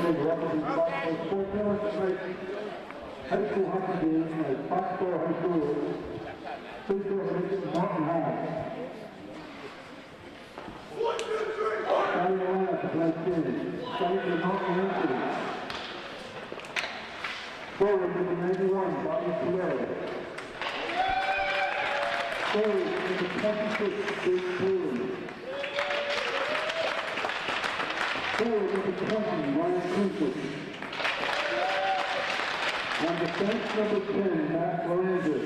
High school hockey game at Foxborough High School. Please go ahead and Norton High. Starting the lineup to play team. Starting the Norton High. Forward number 91, Bobby Pierre. Forward number 26, Dave Taylor. Forward number 20, Ryan Cooper. On defense number 10, Matt Lorenzo.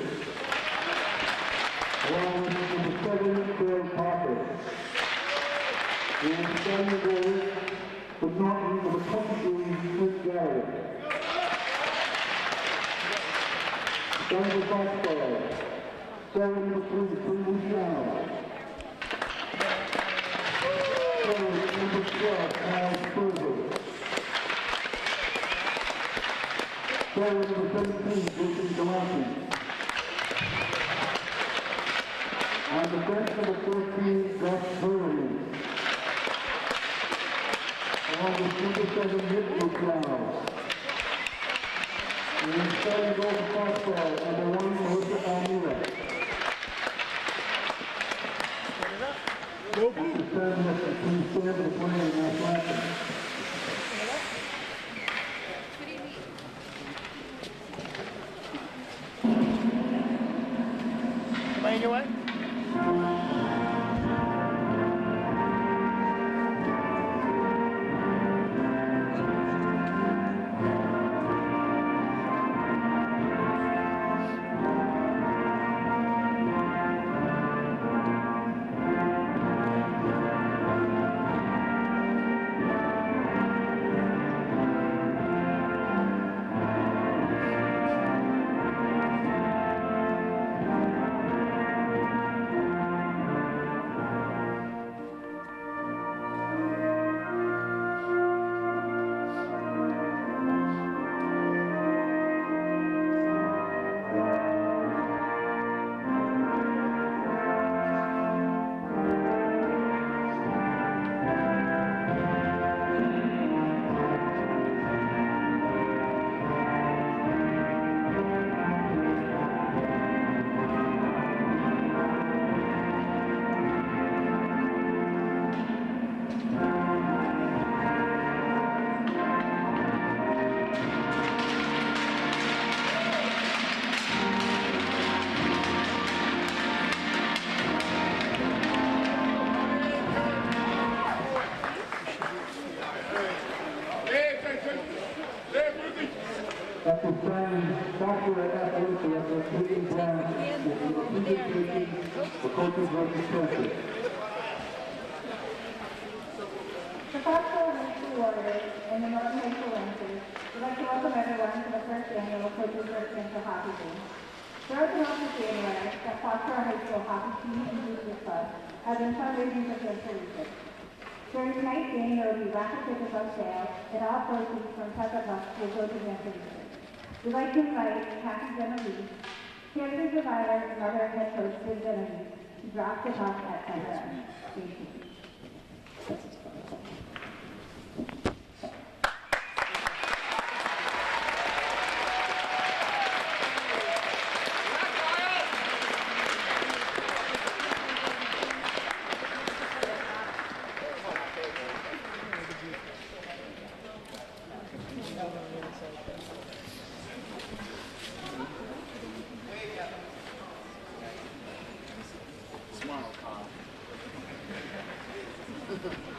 Along with number 7, Bill Parker. And starting the goal for Norton, number 23, Chris Gallagher. Starting the Foxborough, starting number 3, Luciano. Starting number 12, Kyle Spurger. Forward number 17, Jason Galante. On the bench number 14, Gus Burley. Along with number 7, Nick Luciano. And then starting goal for Foxborough, number 1, Melissa Almeida. After 7 minutes, please stand for the play in that last. On your way? After signing Dr. Athletics Director Clayton Brown with the repeated position for coaches versus cancer. The Foxborough High School Warriors and the Norton High School Lancers would like to welcome everyone to the first annual Coaches vs. Cancer Hockey Game. Throughout the month of January, the Foxborough High School Hockey Team and Boosters Club have been fundraising for cancer research. During tonight's game, there will be raffle tickets on sale, and all proceeds from Tucker Bucks will go to cancer research. We'd like to invite Kathy Genovese, cancer survivor and mother and head coach Sid Genovese, to drop the puck at center. Thank you.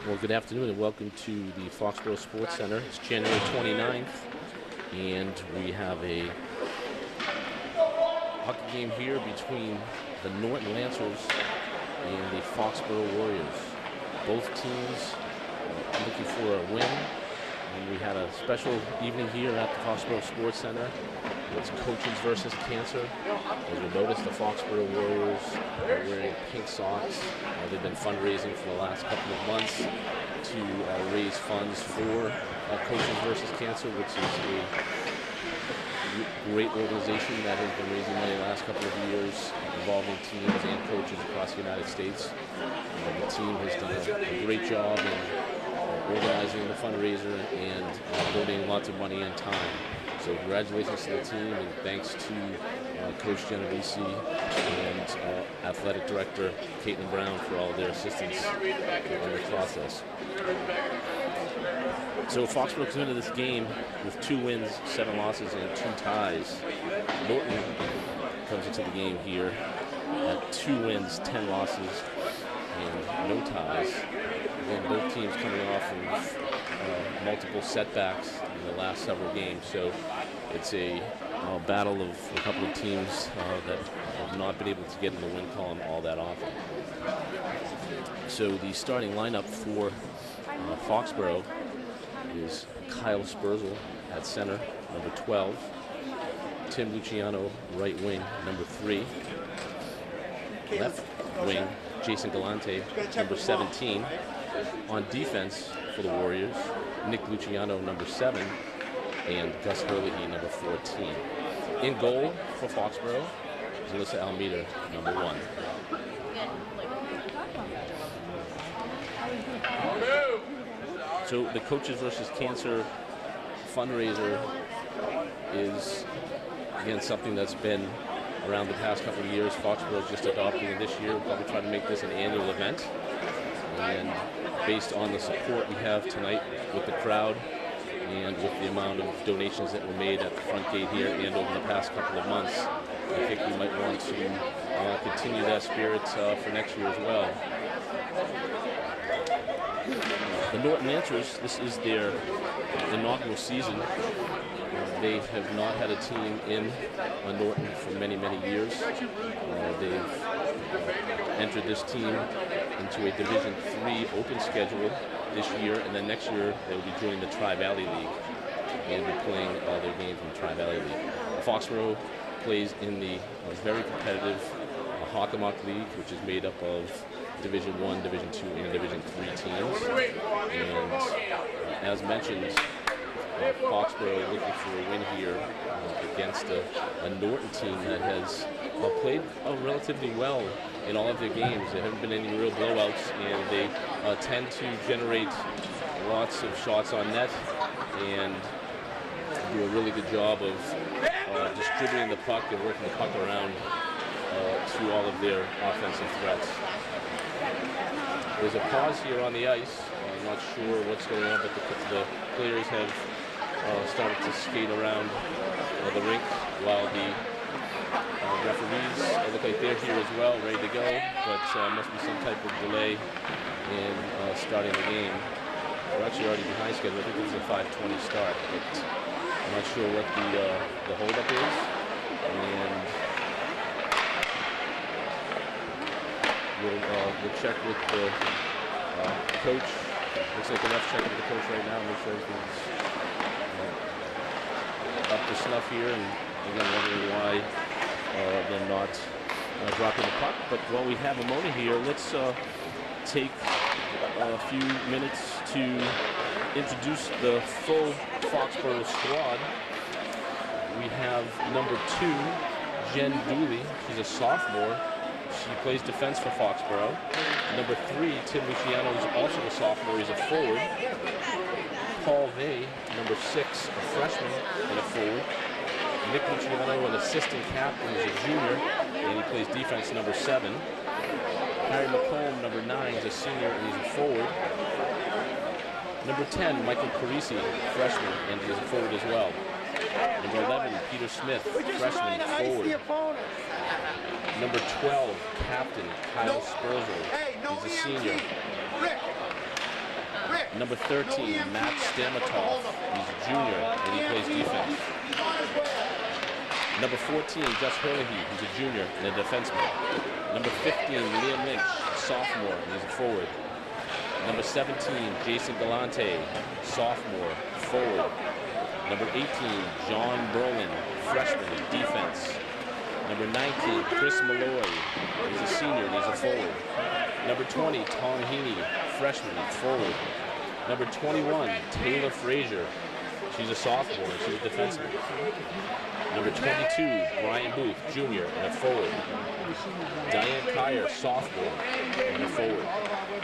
Well, good afternoon and welcome to the Foxborough Sports Center. It's January 29th, and we have a hockey game here between the Norton Lancers and the Foxborough Warriors. Both teams are looking for a win, and we had a special evening here at the Foxborough Sports Center. It's coaches versus cancer. As you notice, the Foxborough Warriors are wearing pink socks. They've been fundraising for the last couple of months to raise funds for Coaches versus Cancer, which is a great organization that has been raising money the last couple of years, involving teams and coaches across the United States. The team has done a great job in organizing the fundraiser and donating lots of money and time. So congratulations to the team, and thanks to Coach Genovese and Athletic Director Caitlin Brown for all their assistance in the process. So Foxborough comes into this game with 2 wins, 7 losses, and 2 ties. Norton comes into the game here at 2 wins, 10 losses, and no ties. Again, both teams coming off of multiple setbacks in the last several games. So it's a battle of a couple of teams that have not been able to get in the win column all that often. So the starting lineup for Foxborough is Kyle Spurzl at center, number 12. Tim Luciano, right wing, number 3. Left wing, Jason Galante, number 17. On defense for the Warriors, Nick Luciano, number 7, and Gus Herlihy, number 14. In goal for Foxborough is Alyssa Almeida, number 1. So the Coaches versus Cancer fundraiser is, again, something that's been around the past couple of years. Foxborough is just adopting it this year. We'll probably try to make this an annual event. And based on the support we have tonight with the crowd and with the amount of donations that were made at the front gate here and over the past couple of months, I think we might want to continue that spirit for next year as well. The Norton Lancers, this is their inaugural season. They have not had a team in Norton for many, many years. They've entered this team into a Division III open schedule this year, and then next year they will be joining the Tri-Valley League and be playing all their games in the Tri-Valley League. Foxborough plays in the very competitive Hockomock League, which is made up of Division I, Division II, and Division III teams. And as mentioned, Foxborough looking for a win here against a Norton team that has played relatively well in all of their games. There haven't been any real blowouts, and they tend to generate lots of shots on net and do a really good job of distributing the puck and working the puck around to all of their offensive threats. There's a pause here on the ice. I'm not sure what's going on, but the players have started to skate around the rink while the referees look like they're here as well, ready to go, but must be some type of delay in starting the game. We're actually already behind schedule. I think it's a 5:20 start, but I'm not sure what the holdup is. And we'll check with the coach. Looks like the ref's checking with the coach right now, make sure everything's up to snuff here, and again, wondering why they're not dropping the puck. But while we have a moment here, let's take a few minutes to introduce the full Foxborough squad. We have number 2, Jen Dooley. She's a sophomore. She plays defense for Foxborough. Number 3, Tim Luciano, is also a sophomore. He's a forward. Paul Vey, number 6, a freshman and a forward. Nick Luciano, an assistant captain, is a junior, and he plays defense, number 7. Harry McComb, number 9, is a senior, and he's a forward. Number 10, Michael Parisi, freshman, and he's a forward as well. Number 11, Peter Smith, freshman, forward. Number 12, captain, Kyle Spurzl, he's a senior. Number 13, Matt Stamatov, he's a junior, and he plays defense. Number 14, Gus Herlihy, he's a junior and a defenseman. Number 15, Liam Lynch, sophomore, and he's a forward. Number 17, Jason Galante, sophomore, forward. Number 18, John Brolin, freshman, defense. Number 19, Chris Malloy, he's a senior and he's a forward. Number 20, Tom Heaney, freshman, forward. Number 21, Taylor Frazier, she's a sophomore and she's a defenseman. Number 22, Brian Booth, junior and a forward. Diane Kyer, sophomore and a forward.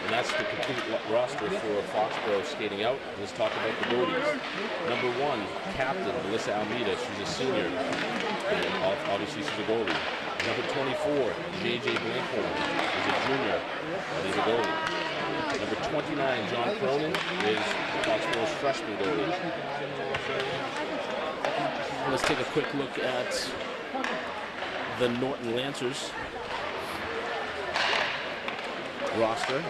And that's the complete roster for Foxborough skating out. Let's talk about the goalies. Number 1, captain Melissa Almeida. She's a senior, and obviously she's a goalie. Number 24, JJ Blankhorn, is a junior, and he's a goalie. Number 29, John Cronin, is Foxborough's freshman goalie. Let's take a quick look at the Norton Lancers roster.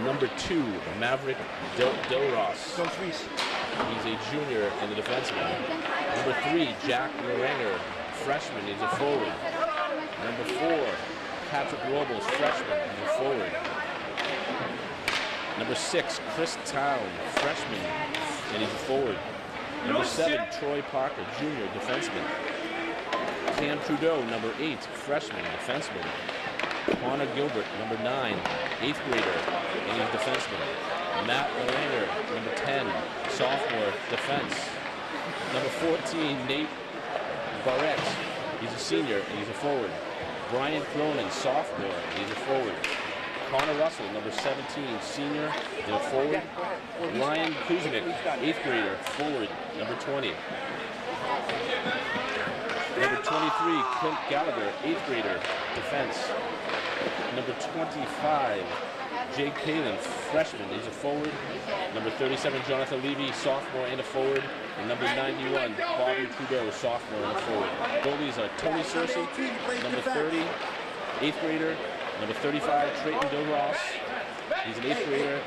Number 2, Maverick Delros. He's a junior and a defenseman. Number 3, Jack Laranger, freshman. He's a forward. Number 4, Patrick Robles, freshman. He's a forward. Number 6, Chris Town, freshman, and he's a forward. Number 7, Troy Parker, junior, defenseman. Cam Trudeau, number 8, freshman, defenseman. Connor Gilbert, number 9, 8th grader, and he's a defenseman. Matt Laranger, number 10, sophomore, defense. Number 14, Nate Barrett, he's a senior, and he's a forward. Brian Cronin, sophomore, he's a forward. Connor Russell, number 17, senior, and a forward. Ryan Kuznick, 8th grader, forward, number 20. Number 23, Clint Gallagher, 8th grader, defense. Number 25, Jake Palin, freshman, he's a forward. Number 37, Jonathan Levy, sophomore and a forward. And number 91, Bobby Trudeau, sophomore and a forward. Goalies are Tony Searcy, number 30, 8th grader. Number 35, Trayton Delros, he's an 8th grader.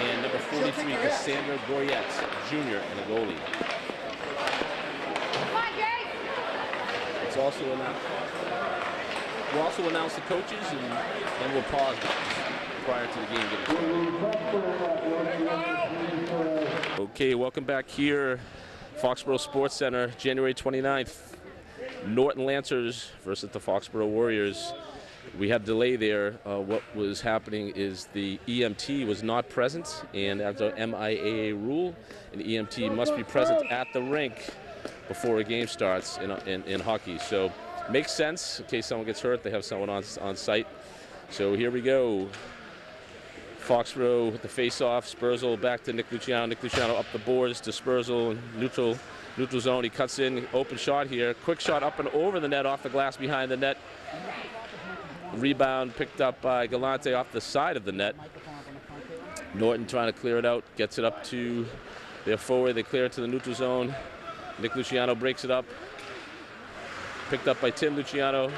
And number 43, Cassandra Goyette, junior and a goalie. It's also announced. We'll also announce the coaches, and then we'll pause prior to the game getting started. Okay, welcome back here, Foxborough Sports Center, January 29th. Norton Lancers versus the Foxborough Warriors. We had a delay there. What was happening is the EMT was not present, and as a MIAA rule, an EMT must be present at the rink before a game starts in hockey. So makes sense. In case someone gets hurt, they have someone on site. So here we go. Foxborough with the face-off. Spurzl back to Nick Luciano. Nick Luciano up the boards to Spurzl in neutral zone. He cuts in, open shot here. Quick shot up and over the net, off the glass behind the net. Rebound picked up by Galante off the side of the net. Norton trying to clear it out, gets it up to their forward. They clear it to the neutral zone. Nick Luciano breaks it up. Picked up by Tim Luciano.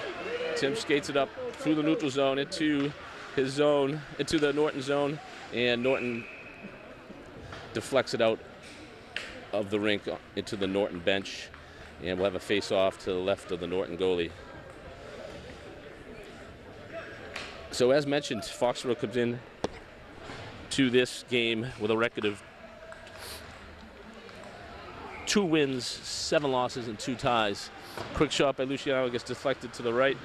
Tim skates it up through the neutral zone into his zone, into the Norton zone, and Norton deflects it out of the rink into the Norton bench, and we'll have a face-off to the left of the Norton goalie. So as mentioned, Foxborough comes in to this game with a record of 2 wins, 7 losses, and 2 ties. Quick shot by Luciano gets deflected to the right.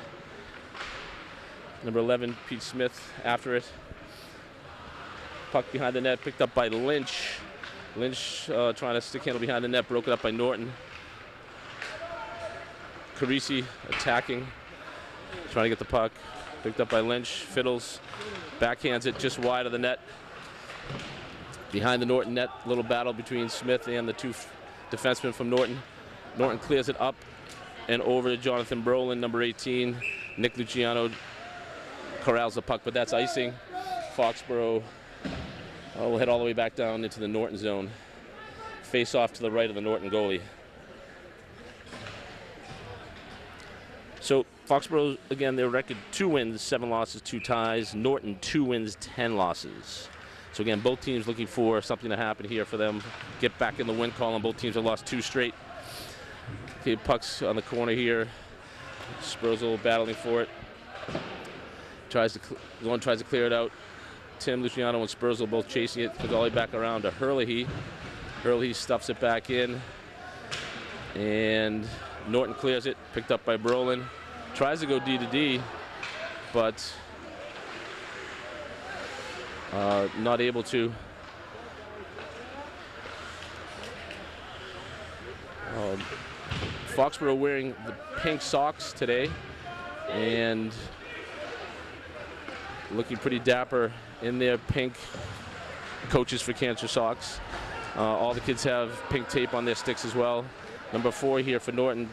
Number 11, Pete Smith after it. Puck behind the net, picked up by Lynch. Lynch trying to stick handle behind the net, broken up by Norton. Carisi attacking, trying to get the puck. Picked up by Lynch, fiddles, backhands it just wide of the net. Behind the Norton net, little battle between Smith and the 2 defensemen from Norton. Norton clears it up and over to Jonathan Brolin, number 18. Nick Luciano corrals the puck, but that's icing. Foxborough will head all the way back down into the Norton zone. Face off to the right of the Norton goalie. So Foxborough, again, their record 2 wins, 7 losses, 2 ties. Norton 2 wins, 10 losses. So again, both teams looking for something to happen here for them. Get back in the win column. Both teams have lost 2 straight. Okay, puck's on the corner here. Spurzl battling for it. One tries to clear it out. Tim Luciano and Spurzl both chasing it. Goes all the way back around to Herlihy. Herlihy stuffs it back in. And Norton clears it. Picked up by Brolin. Tries to go D to D, but not able to. Foxborough wearing the pink socks today, and looking pretty dapper in their pink Coaches for Cancer socks. All the kids have pink tape on their sticks as well. Number 4 here for Norton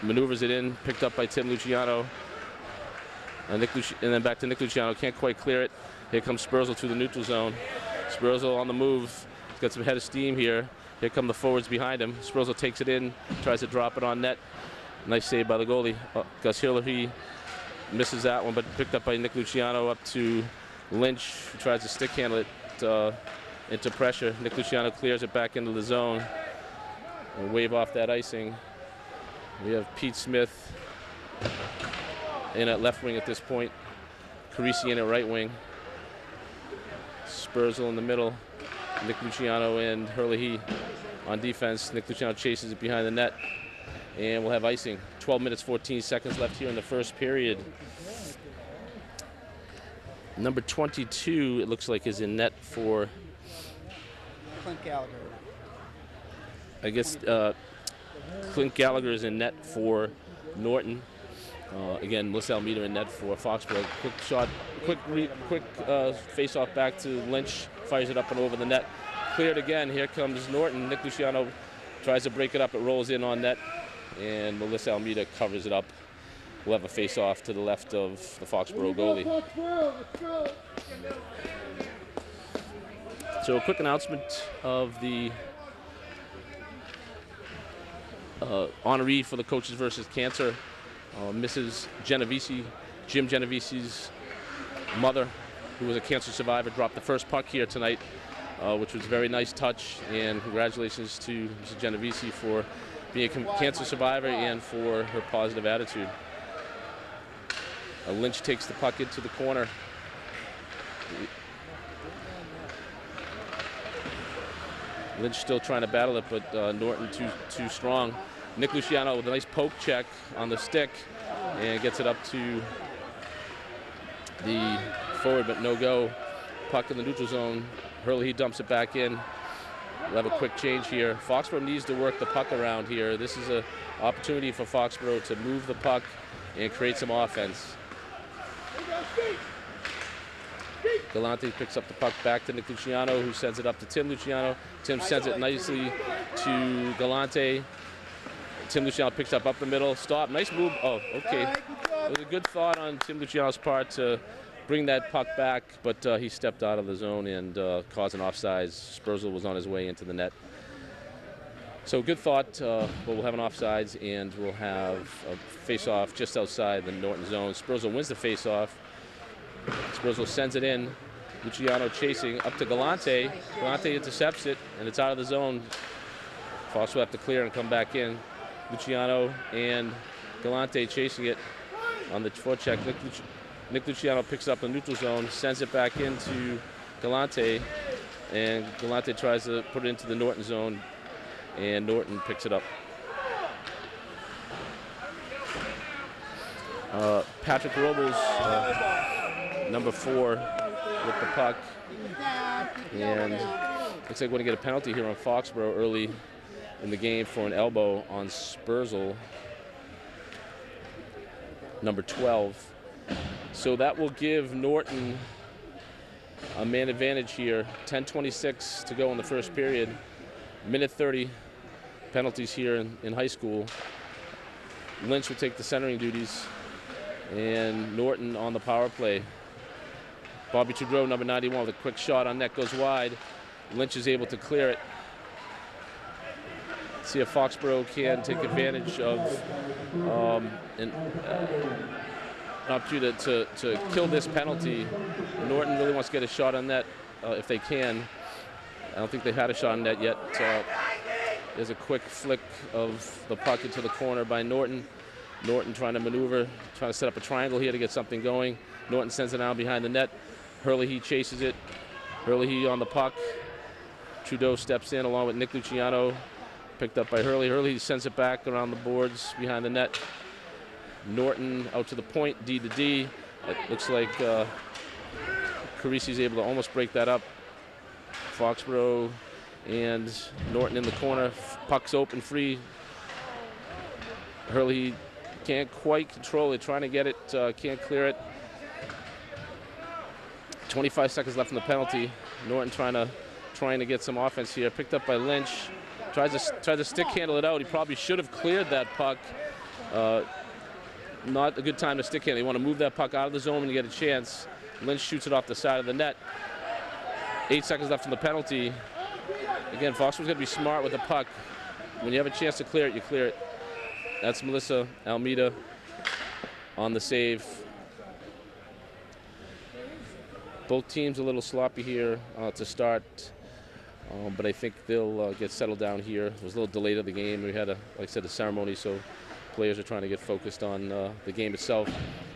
maneuvers it in, picked up by Tim Luciano. And then back to Nick Luciano, can't quite clear it. Here comes Spurzl to the neutral zone. Spurzl on the move, he's got some head of steam here. Here come the forwards behind him. Spurzl takes it in, tries to drop it on net. Nice save by the goalie. Gus Hiller, misses that one, but picked up by Nick Luciano up to Lynch, who tries to stick handle it into pressure. Nick Luciano clears it back into the zone. We'll wave off that icing. We have Pete Smith in at left wing at this point. Carisi in at right wing. Spurzl in the middle. Nick Luciano and Hurley on defense. Nick Luciano chases it behind the net. And we'll have icing. 12 minutes, 14 seconds left here in the first period. Number 22, it looks like, is in net for Clint Gallagher. I guess Clint Gallagher is in net for Norton. Again, Melissa Almeida in net for Foxborough. Quick shot, quick face-off back to Lynch. Fires it up and over the net. Cleared again. Here comes Norton. Nick Luciano tries to break it up. It rolls in on net, and Melissa Almeida covers it up. We'll have a face-off to the left of the Foxborough goalie. So a quick announcement of the honoree for the Coaches versus Cancer. Mrs. Genovese, Jim Genovese's mother, who was a cancer survivor, dropped the first puck here tonight, which was a very nice touch. And congratulations to Mrs. Genovese for being a cancer survivor and for her positive attitude. Lynch takes the puck into the corner. Lynch still trying to battle it, but Norton too strong. Nick Luciano with a nice poke check on the stick and gets it up to the forward, but no go. Puck in the neutral zone. Hurley, he dumps it back in. We'll have a quick change here. Foxborough needs to work the puck around here. This is an opportunity for Foxborough to move the puck and create some offense. Galante picks up the puck back to Nick Luciano, who sends it up to Tim Luciano. Tim sends it nicely to Galante. Tim Luciano picks up the middle. Stop. Nice move. Oh, okay. It was a good thought on Tim Luciano's part to bring that puck back, but he stepped out of the zone and caused an offsides. Spurzl was on his way into the net. So good thought, but we'll have an offsides, and we'll have a face-off just outside the Norton zone. Spurzl wins the face-off. Spurzl sends it in. Luciano chasing up to Galante. Galante intercepts it, and it's out of the zone. Fox will have to clear and come back in. Luciano and Galante chasing it on the forecheck. Nick Luciano picks up the neutral zone, sends it back into Galante, and Galante tries to put it into the Norton zone, and Norton picks it up. Patrick Robles, number 4, with the puck, and looks like we're going to get a penalty here on Foxborough early in the game for an elbow on Spurzl, number 12. So that will give Norton a man advantage here. 10:26 to go in the first period. Minute 30 penalties here in high school. Lynch will take the centering duties, and Norton on the power play. Bobby Trudeau, number 91, with a quick shot on net, goes wide. Lynch is able to clear it. See if Foxborough can take advantage of an opportunity to kill this penalty. Norton really wants to get a shot on net if they can. I don't think they've had a shot on net yet. There's a quick flick of the puck into the corner by Norton. Norton trying to maneuver, trying to set up a triangle here to get something going. Norton sends it down behind the net. Hurley, he chases it. Hurley on the puck. Trudeau steps in along with Nick Luciano. Picked up by Hurley. Hurley sends it back around the boards behind the net. Norton out to the point, D to D. It looks like Carisi's able to almost break that up. Foxborough and Norton in the corner. Puck's open, free. Hurley can't quite control it, trying to get it, can't clear it. 25 seconds left in the penalty. Norton trying to get some offense here. Picked up by Lynch. Tried to stick handle it out. He probably should have cleared that puck. Not a good time to stick handle. You want to move that puck out of the zone when you get a chance. Lynch shoots it off the side of the net. 8 seconds left in the penalty. Again, Foxborough's got to be smart with the puck. When you have a chance to clear it, you clear it. That's Melissa Almeida on the save. Both teams a little sloppy here to start, but I think they'll get settled down here. It was a little delayed of the game. We had, like I said, a ceremony, so players are trying to get focused on the game itself.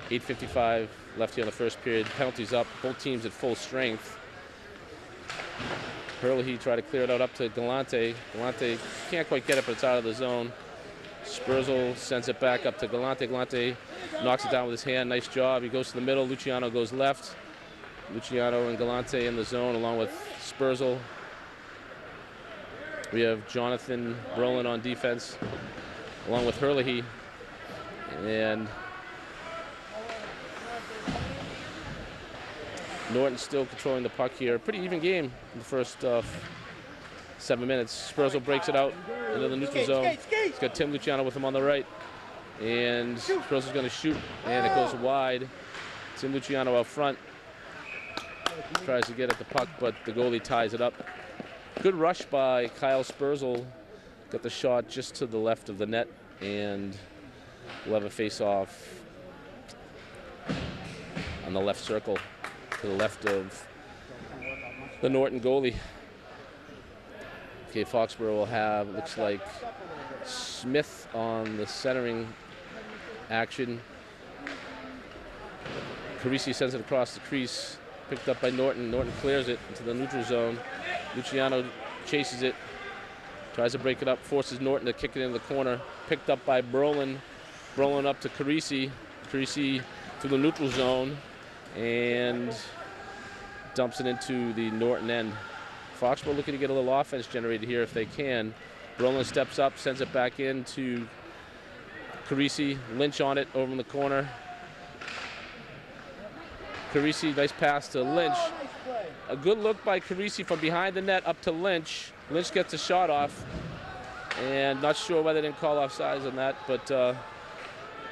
8:55 left here in the first period. Penalties up. Both teams at full strength. Hurley tried to clear it out up to Galante. Galante can't quite get it, but it's out of the zone. Spurzl sends it back up to Galante. Galante knocks it down with his hand. Nice job. He goes to the middle. Luciano goes left. Luciano and Galante in the zone along with Spurzl. We have Jonathan Brolin on defense along with Hurley. And Norton still controlling the puck here. Pretty even game in the first 7 minutes. Spurzl breaks it out into the neutral zone. He's got Tim Luciano with him on the right. And Spurzl's going to shoot, and it goes wide. Tim Luciano out front. Tries to get at the puck, but the goalie ties it up. Good rush by Kyle Spurzl. Got the shot just to the left of the net, and we'll have a face-off on the left circle to the left of the Norton goalie. Okay, Foxborough will have, looks like, Smith on the centering action. Carisi sends it across the crease. Picked up by Norton. Norton clears it into the neutral zone. Luciano chases it. Tries to break it up. Forces Norton to kick it into the corner. Picked up by Brolin. Brolin up to Carisi. Carisi to the neutral zone. And dumps it into the Norton end. Foxborough looking to get a little offense generated here if they can. Brolin steps up, sends it back in to Carisi. Lynch on it over in the corner. Carisi, nice pass to Lynch. A good look by Carisi from behind the net up to Lynch. Lynch gets a shot off. And not sure why they didn't call offsides on that, but they're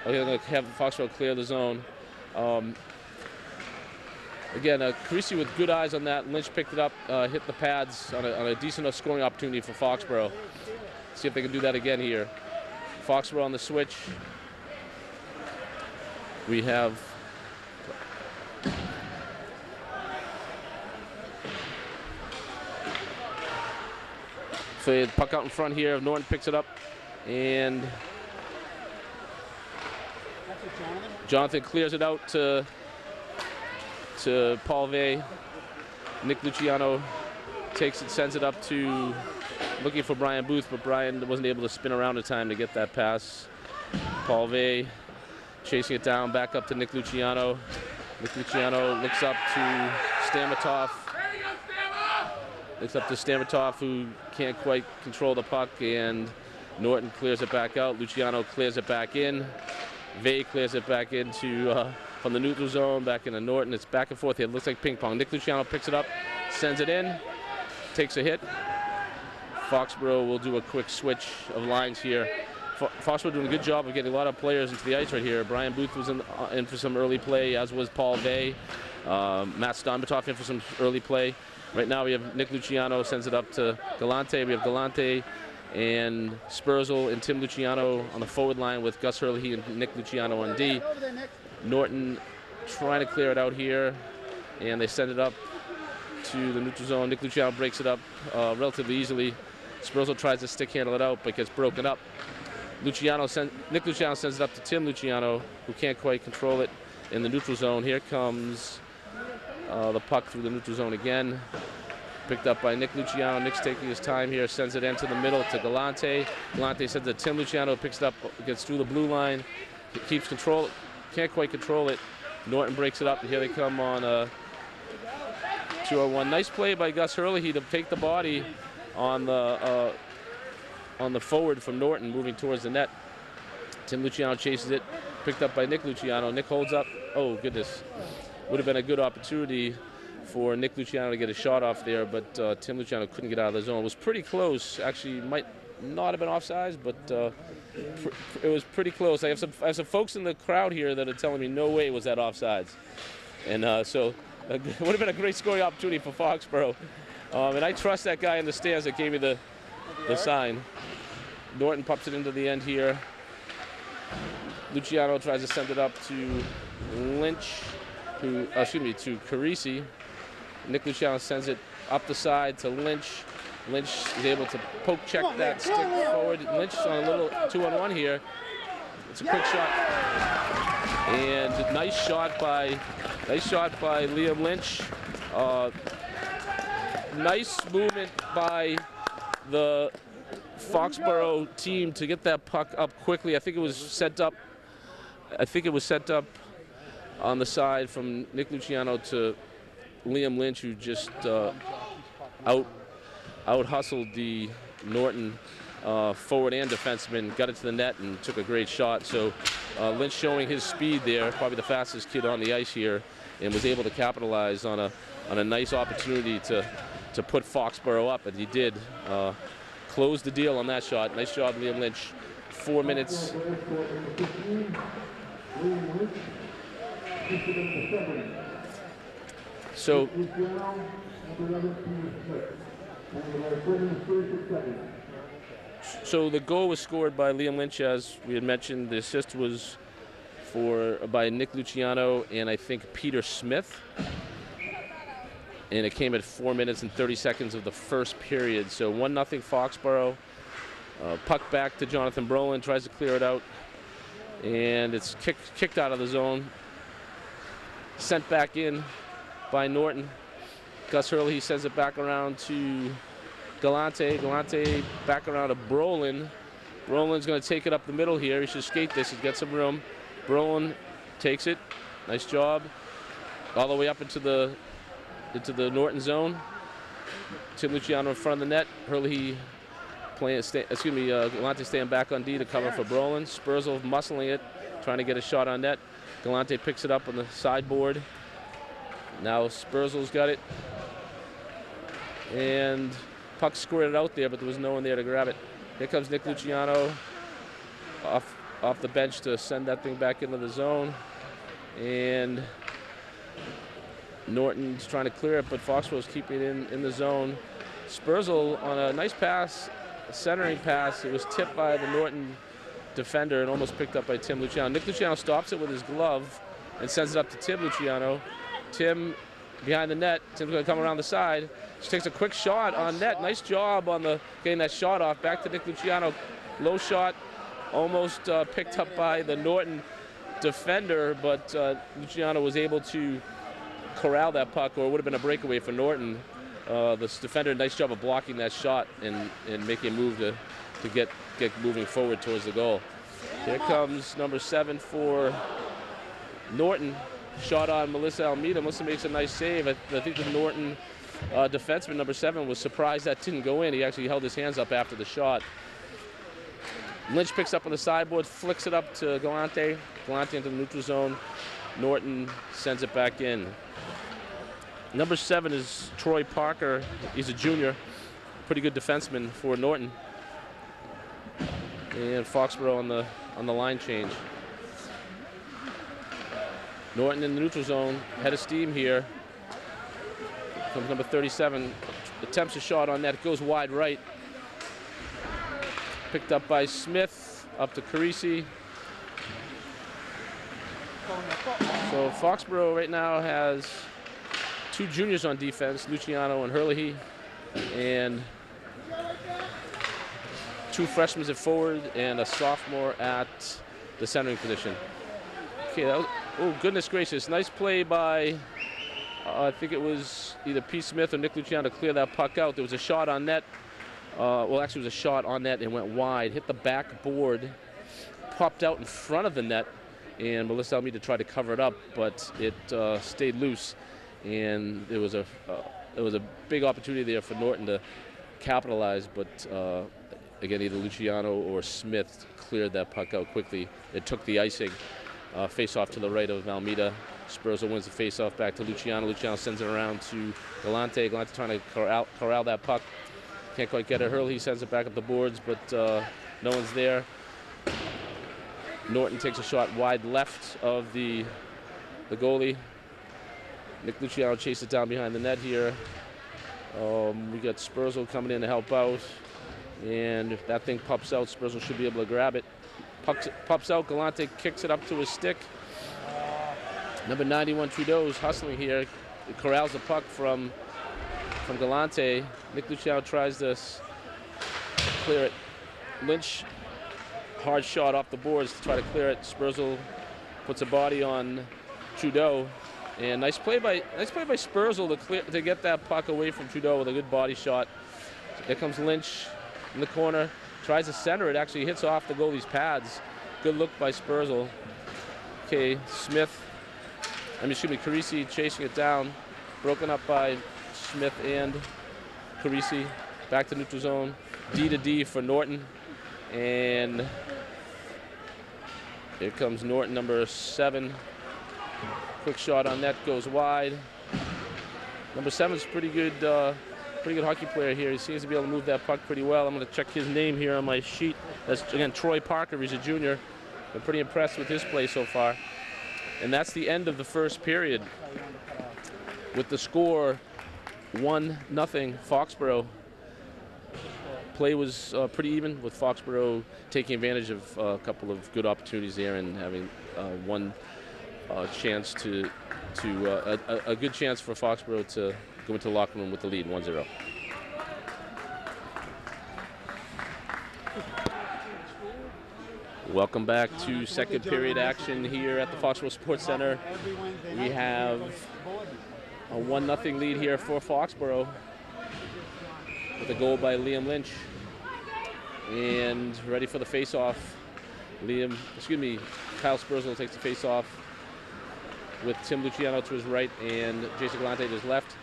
going to have Foxborough clear the zone. Again, Carisi with good eyes on that. Lynch picked it up, hit the pads on a decent enough scoring opportunity for Foxborough. See if they can do that again here. Foxborough on the switch. We have so puck out in front here. Norton picks it up, and Jonathan clears it out to Paul Vey. Nick Luciano takes it, sends it up to looking for Brian Booth, but Brian wasn't able to spin around in time to get that pass. Paul Vey chasing it down, back up to Nick Luciano. Nick Luciano looks up to Stamatov. Looks up to Stamatov, who can't quite control the puck, and Norton clears it back out. Luciano clears it back in. Vey clears it back into from the neutral zone back into Norton. It's back and forth here. It looks like ping pong. Nick Luciano picks it up, sends it in, takes a hit. Foxborough will do a quick switch of lines here. Foxborough doing a good job of getting a lot of players into the ice right here. Brian Booth was in for some early play, as was Paul Vey. Matt Stamatov in for some early play. Right now we have Nick Luciano sends it up to Galante. We have Galante and Spurzl and Tim Luciano on the forward line with Gus Hurley and Nick Luciano on D. Norton trying to clear it out here, and they send it up to the neutral zone. Nick Luciano breaks it up relatively easily. Spurzl tries to stick handle it out, but gets broken up. Nick Luciano sends it up to Tim Luciano, who can't quite control it in the neutral zone. Here comes the puck through the neutral zone again. Picked up by Nick Luciano. Nick's taking his time here, sends it into the middle to Galante. Galante sends it to Tim Luciano, picks it up, gets through the blue line, keeps control, can't quite control it. Norton breaks it up, and here they come on 2-on-1. Nice play by Gus Hurley to take the body on the forward from Norton, moving towards the net. Tim Luciano chases it, picked up by Nick Luciano. Nick holds up. Oh, goodness. Would have been a good opportunity for Nick Luciano to get a shot off there, but Tim Luciano couldn't get out of the zone. It was pretty close. Actually, might not have been offsides, but it was pretty close. I have some folks in the crowd here that are telling me no way was that offsides, and so it would have been a great scoring opportunity for Foxborough. And I trust that guy in the stands that gave me the sign. Norton pops it into the end here. Luciano tries to send it up to Lynch, to Carisi. Nick Luciano sends it up the side to Lynch. Lynch is able to poke check that stick forward. Lynch on a little 2-on-1 here. It's a quick shot. And nice shot by Liam Lynch. Nice movement by the Foxborough team to get that puck up quickly. I think it was sent up on the side from Nick Luciano to Liam Lynch, who just out hustled the Norton forward and defenseman, got it to the net and took a great shot. So Lynch showing his speed there, probably the fastest kid on the ice here, and was able to capitalize on a nice opportunity to put Foxborough up, and he did. Close the deal on that shot. Nice job, Liam Lynch. 4 minutes. So the goal was scored by Liam Lynch, as we had mentioned. The assist was by Nick Luciano and I think Peter Smith. And it came at 4 minutes and 30 seconds of the first period. So 1-0 Foxborough. Puck back to Jonathan Brolin, tries to clear it out. And it's kicked out of the zone. Sent back in by Norton. Gus Hurley sends it back around to Galante. Galante back around to Brolin. Brolin's going to take it up the middle here. He should skate this and get some room. Brolin takes it. Nice job. All the way up into the Norton zone. Tim Luciano in front of the net. Hurley Galante staying back on D to cover for Brolin. Spurzl muscling it, trying to get a shot on net. Galante picks it up on the sideboard. Now Spurzl's got it. And puck squirted out there, but there was no one there to grab it. Here comes Nick Luciano off the bench to send that thing back into the zone. And Norton's trying to clear it, but Foxborough's keeping it in the zone. Spurzl on a nice pass, a centering pass. It was tipped by the Norton defender and almost picked up by Tim Luciano. Nick Luciano stops it with his glove and sends it up to Tim Luciano. Tim behind the net. Tim's going to come around the side. Just takes a quick shot on net. Nice job on getting that shot off. Back to Nick Luciano. Low shot, almost picked up by the Norton defender, but Luciano was able to corral that puck, or it would have been a breakaway for Norton. This defender, nice job of blocking that shot and making a move to get moving forward towards the goal. Here comes number 7 for Norton. Shot on Melissa Almeida. Melissa makes a nice save. I think the Norton defenseman, number 7, was surprised that didn't go in. He actually held his hands up after the shot. Lynch picks up on the sideboard, flicks it up to Galante. Galante into the neutral zone. Norton sends it back in. Number 7 is Troy Parker. He's a junior. Pretty good defenseman for Norton. And Foxborough on the line change. Norton in the neutral zone. Head of steam here. Comes number 37. Attempts a shot on net. It goes wide right. Picked up by Smith. Up to Carisi. So Foxborough right now has 2 juniors on defense, Luciano and Hurley, and 2 freshmen at forward and a sophomore at the centering position. Okay, oh goodness gracious, nice play by, I think it was either Pete Smith or Nick Luciano to clear that puck out. There was a shot on net. Well, actually it was a shot on net and went wide, hit the backboard, popped out in front of the net, and Melissa Almeida tried to cover it up, but it stayed loose. And there was a big opportunity there for Norton to capitalize, but again, either Luciano or Smith cleared that puck out quickly. It took the icing. Face off to the right of Almeida. Spurzel wins the face-off back to Luciano. Luciano sends it around to Galante. Galante trying to corral that puck. Can't quite get it. Hurley sends it back up the boards, but no one's there. Norton takes a shot wide left of the goalie. Nick Luciano chases it down behind the net here. We got Spurzel coming in to help out. And if that thing pops out, Spurzel should be able to grab it. Pops out, Galante kicks it up to his stick. Number 91, Trudeau's hustling here. He corrals the puck from Galante. Nick Luciano tries to clear it. Lynch, hard shot off the boards to try to clear it. Spurzel puts a body on Trudeau. And nice play by Spurzel to get that puck away from Trudeau with a good body shot. There comes Lynch in the corner. Tries to center it, actually hits off the goalie's pads. Good look by Spurzel. Okay, Carisi chasing it down. Broken up by Smith and Carisi. Back to neutral zone. D to D for Norton. And here comes Norton, number 7. Quick shot on net, goes wide. Number 7's pretty good hockey player here. He seems to be able to move that puck pretty well. I'm going to check his name here on my sheet. That's, again, Troy Parker. He's a junior. I'm pretty impressed with his play so far. And that's the end of the first period. With the score 1-0 Foxborough. Play was pretty even, with Foxborough taking advantage of a couple of good opportunities there and having one chance a good chance for Foxborough to go into the locker room with the lead 1-0. Welcome back to second period action here at the Foxborough Sports Center. We have a 1-0 lead here for Foxborough with a goal by Liam Lynch. And ready for the face-off. Kyle Spurzel takes the face-off with Tim Luciano to his right and Jason Galante to his left.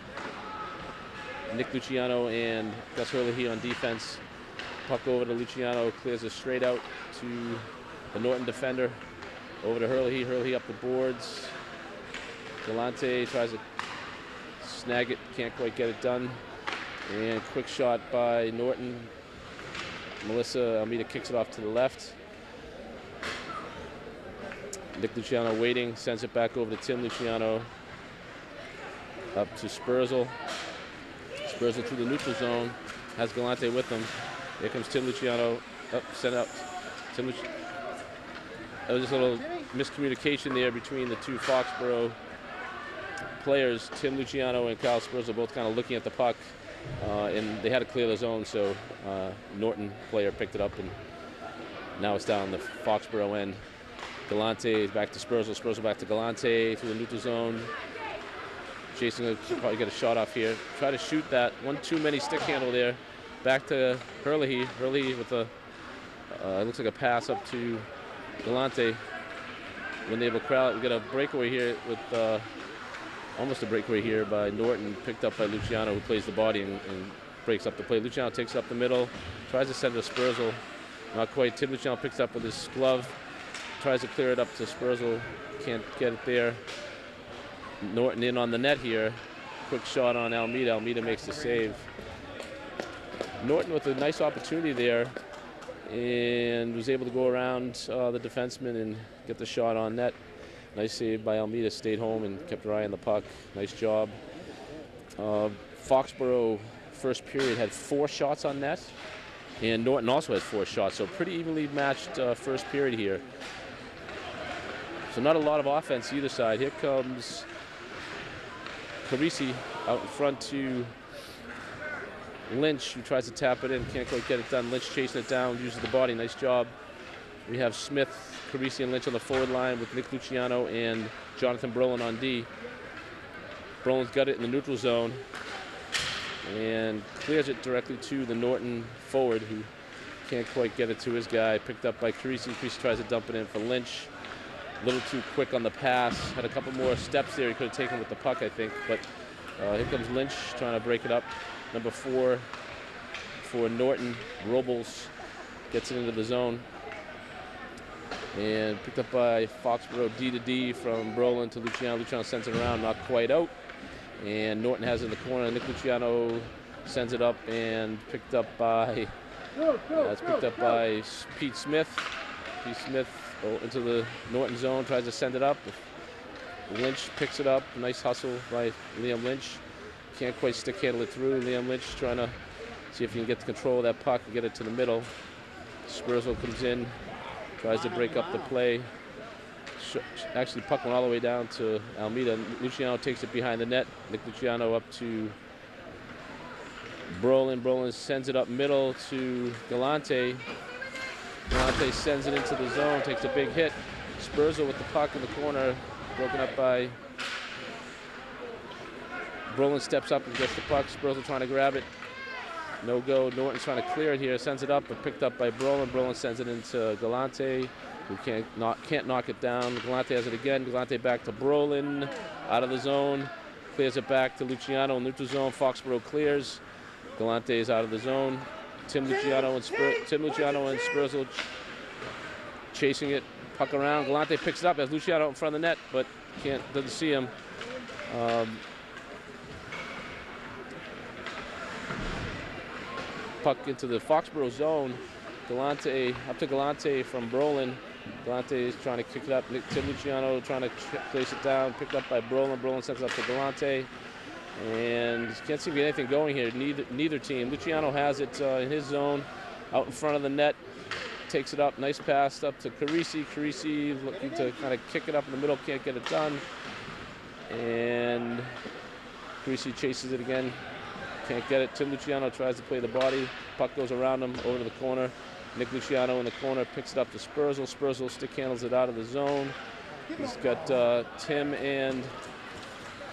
Nick Luciano and Gus Hurley on defense. Puck over to Luciano, clears it straight out to the Norton defender. Over to Hurley. Hurley up the boards. Galante tries to snag it, can't quite get it done. And quick shot by Norton. Melissa Almeida kicks it off to the left. Nick Luciano waiting, sends it back over to Tim Luciano. Up to Spurzel. Spurzel through the neutral zone. Has Galante with him. Here comes Tim Luciano. Sent out. That was just a little miscommunication there between the two Foxborough players. Tim Luciano and Kyle Spurzel both kind of looking at the puck. And they had to clear the zone, so Norton player picked it up, and now it's down the Foxborough end. Galante is back to Spurzel. Spurzel back to Galante through the neutral zone. Jason will probably get a shot off here. Try to shoot that. One too many stick handle there. Back to Hurley. Hurley with a looks like a pass up to Galante. When they have a crowd, we got a breakaway here with almost a breakaway here by Norton, picked up by Luciano, who plays the body and breaks up the play. Luciano takes it up the middle, tries to send it to Spurzel. Not quite. Tim Luciano picks up with his glove, tries to clear it up to Spurzel. Can't get it there. Norton in on the net here. Quick shot on Almeida. Almeida makes the save. Norton with a nice opportunity there and was able to go around the defenseman and get the shot on net. Nice save by Almeida. Stayed home and kept her eye on the puck. Nice job. Foxborough first period had 4 shots on net, and Norton also has 4 shots, so pretty evenly matched first period here. So not a lot of offense either side. Here comes Carisi out in front to Lynch, who tries to tap it in, can't quite get it done. Lynch chasing it down, uses the body, nice job. We have Smith, Carisi, and Lynch on the forward line with Nick Luciano and Jonathan Brolin on D. Brolin's got it in the neutral zone and clears it directly to the Norton forward, who can't quite get it to his guy. Picked up by Carisi. Carisi tries to dump it in for Lynch. A little too quick on the pass. Had a couple more steps there he could have taken with the puck, I think. But here comes Lynch trying to break it up. Number 4 for Norton, Robles, gets it into the zone. And picked up by Foxborough, D to D from Brolin to Luciano. Luciano sends it around, not quite out. And Norton has it in the corner. Nick Luciano sends it up and picked up by Pete Smith. Pete Smith into the Norton zone, tries to send it up. Lynch picks it up. Nice hustle by Liam Lynch. Can't quite stick handle it through. Liam Lynch trying to see if he can get the control of that puck and get it to the middle. Spurzl comes in, tries to break up the play. Actually, puck went all the way down to Almeida. Luciano takes it behind the net. Nick Luciano up to Brolin. Brolin sends it up middle to Galante. Galante sends it into the zone, takes a big hit. Spurzl with the puck in the corner, broken up by Brolin. Steps up and gets the puck. Spurzl trying to grab it. No go. Norton's trying to clear it here. Sends it up, but picked up by Brolin. Brolin sends it into Galante, who can't knock it down. Galante has it again. Galante back to Brolin, out of the zone. Clears it back to Luciano, neutral zone. Foxborough clears. Galante is out of the zone. Tim Luciano and Spurzl chasing it. Puck around. Galante picks it up as Luciano in front of the net, but doesn't see him. Puck into the Foxborough zone. Galante up to Galante from Brolin. Galante is trying to kick it up. Tim Luciano trying to place it down. Picked up by Brolin. Brolin sends it up to Galante. And can't seem to get anything going here. Neither team. Luciano has it in his zone, out in front of the net. Takes it up. Nice pass up to Carisi. Carisi looking to kind of kick it up in the middle. Can't get it done. And Carisi chases it again. Can't get it. Tim Luciano tries to play the body. Puck goes around him over to the corner. Nick Luciano in the corner picks it up to Spurzl. Spurzl stick handles it out of the zone. He's got Tim and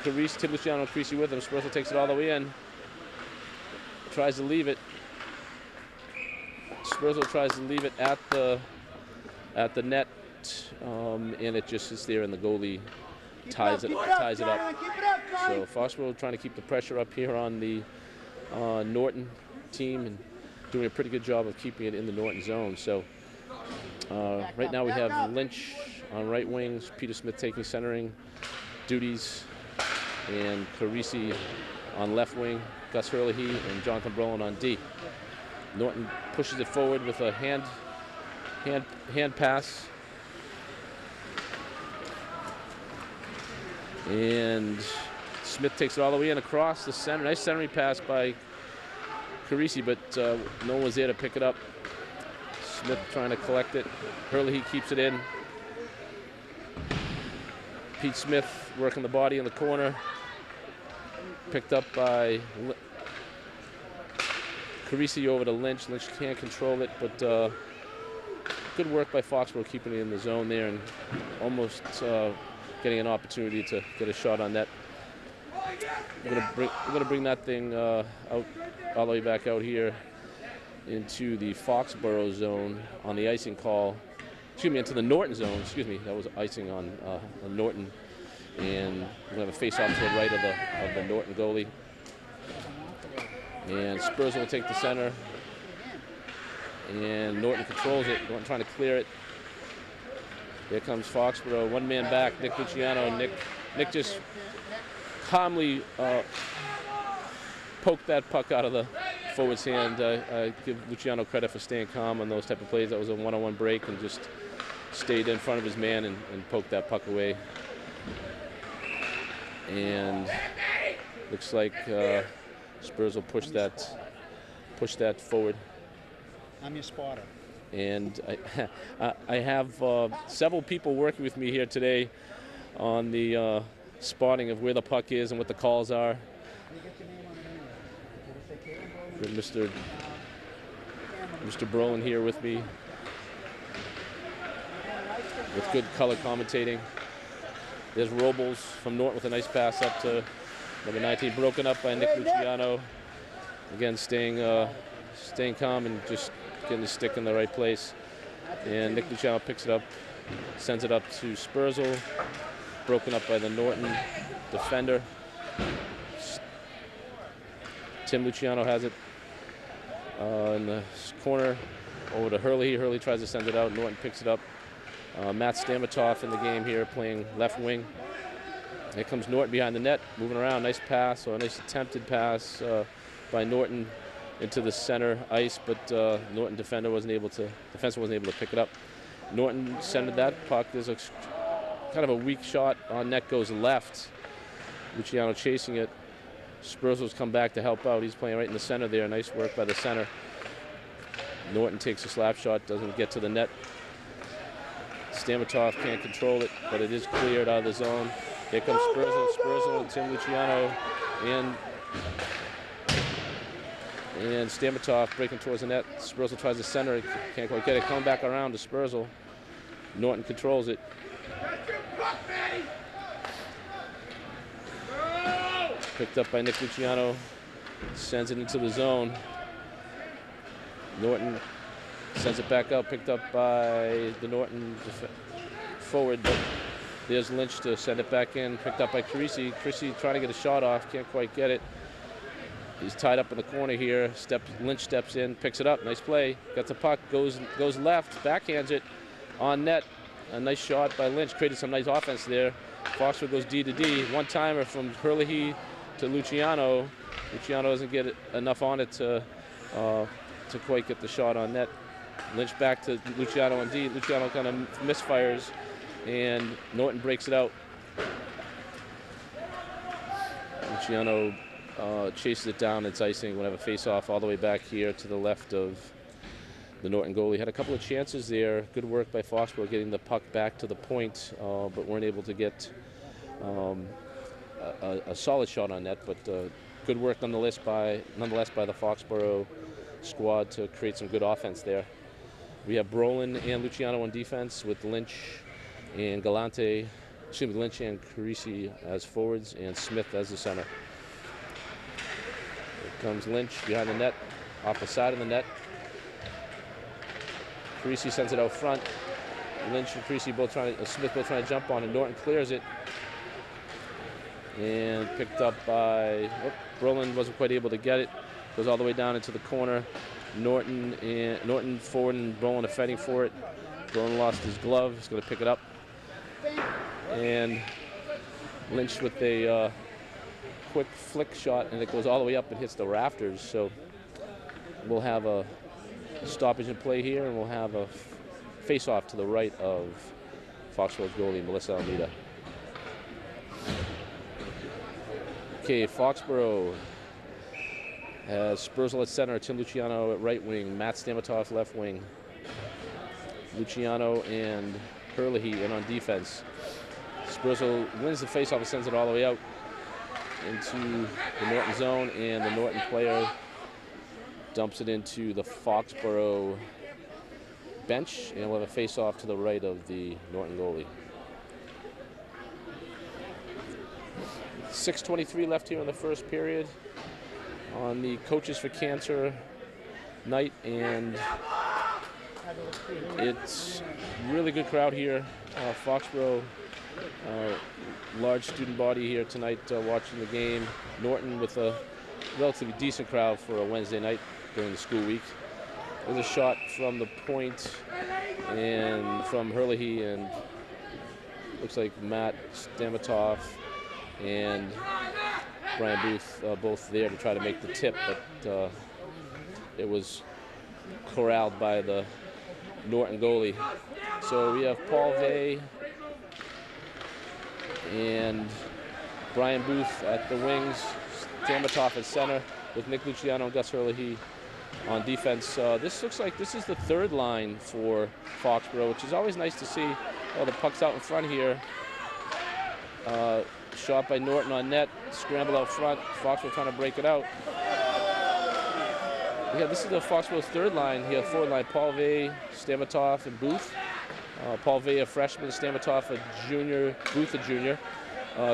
Carisi, Tim Luciano and Carisi with him. Spurzl takes it all the way in. Tries to leave it. Spurzl tries to leave it at the net, and it just is there, and the goalie ties it up. So Foxborough trying to keep the pressure up here on the Norton team and doing a pretty good job of keeping it in the Norton zone. So right now we have Lynch on right wings, Peter Smith taking centering duties, and Carisi on left wing, Gus Hurley and Jonathan Brolin on D. Norton pushes it forward with a hand pass. And Smith takes it all the way in across the center. Nice centering pass by Carisi, but no one was there to pick it up. Smith trying to collect it. Hurley keeps it in. Pete Smith working the body in the corner. Picked up by Carisi over to Lynch. Lynch can't control it, but good work by Foxborough keeping it in the zone there and almost getting an opportunity to get a shot on net. We're gonna bring that thing out all the way back out here into the Foxborough zone on the icing call. Excuse me, into the Norton zone. Excuse me, that was icing on Norton, and we're gonna have a face-off to the right of the Norton goalie. And Spurzl will take the center, and Norton controls it. Norton trying to clear it. Here comes Foxborough, one man back, Nick Luciano. Nick just calmly poked that puck out of the forward's hand. I give Luciano credit for staying calm on those type of plays. That was a one-on-one break and just stayed in front of his man and poked that puck away. And looks like Spurs will push that forward. I'm your spotter. And I have several people working with me here today on the spotting of where the puck is and what the calls are. Got Mr. Brolin here with me with good color commentating. There's Robles from Norton with a nice pass up to number 19, broken up by Nick Luciano. Again, staying calm and just getting the stick in the right place. And Nick Luciano picks it up, sends it up to Spurzl, broken up by the Norton defender. Tim Luciano has it in the corner over to Hurley. Hurley tries to send it out. Norton picks it up, Matt Stamatoff in the game here, playing left wing. Here comes Norton behind the net, moving around. Nice pass, or a nice attempted pass by Norton into the center ice, but Norton defense wasn't able to pick it up. Norton centered that puck. There's a kind of a weak shot on net, goes left. Luciano chasing it. Spurzl's come back to help out. He's playing right in the center there. Nice work by the center. Norton takes a slap shot, doesn't get to the net. Stamatoff can't control it, but it is cleared out of the zone. Here comes Spurzl and Tim Luciano, and Stamatoff breaking towards the net. Spurzl tries to center it, can't quite get it. Coming back around to Spurzl. Norton controls it. Picked up by Nick Luciano, sends it into the zone. Norton sends it back out, picked up by the Norton forward, but there's Lynch to send it back in, picked up by Carisi. Carisi trying to get a shot off, can't quite get it. He's tied up in the corner here. Lynch steps in, picks it up, nice play. Got the puck, goes left, backhands it on net. A nice shot by Lynch, created some nice offense there. Foxborough goes D to D. One-timer from Herlihy to Luciano. Luciano doesn't get enough on it to quite get the shot on net. Lynch back to Luciano on D. Luciano kind of misfires, and Norton breaks it out. Luciano chases it down. It's icing. We'll have a face-off all the way back here to the left of the Norton goalie. Had a couple of chances there. Good work by Foxborough getting the puck back to the point, but weren't able to get a solid shot on net. But good work nonetheless by the Foxborough squad to create some good offense there. We have Brolin and Luciano on defense with Lynch and Lynch and Carisi as forwards and Smith as the center. Here comes Lynch behind the net, off the side of the net. Carisi sends it out front. Lynch and Carisi Smith both trying to jump on it. Norton clears it. And picked up by, Brolin wasn't quite able to get it. Goes all the way down into the corner. Norton forward and Brolin are fighting for it. Brolin lost his glove. He's going to pick it up. And Lynch with a quick flick shot, and it goes all the way up and hits the rafters. So we'll have a stoppage in play here, and we'll have a face-off to the right of Foxborough's goalie, Melissa Almeida. Okay, Foxborough has Spurzl at center, Tim Luciano at right wing, Matt Stamatoff left wing, Luciano and Herlihy in on defense. Spurzl wins the faceoff and sends it all the way out into the Norton zone, and the Norton player dumps it into the Foxborough bench, and we'll have a faceoff to the right of the Norton goalie. 6:23 left here in the first period on the Coaches for Cancer night, and it's really good crowd here. Foxborough, large student body here tonight watching the game. Norton with a relatively decent crowd for a Wednesday night during the school week. There's a shot from the point and from Herlihy, and looks like Matt Stamatoff and Brian Booth both there to try to make the tip, but it was corralled by the Norton goalie. So we have Paul Vey and Brian Booth at the wings, Stamatoff at center with Nick Luciano and Gus Herlihy on defense. This looks like this is the third line for Foxborough, which is always nice to see. Oh, the puck's out in front here. Shot by Norton on net, scramble out front, Foxborough trying to break it out. Yeah, this is the Foxborough's third line. He had forward line, Paul Vey, Stamatoff, and Booth. Paul Vey, a freshman, Stamatoff, a junior, Booth, a junior.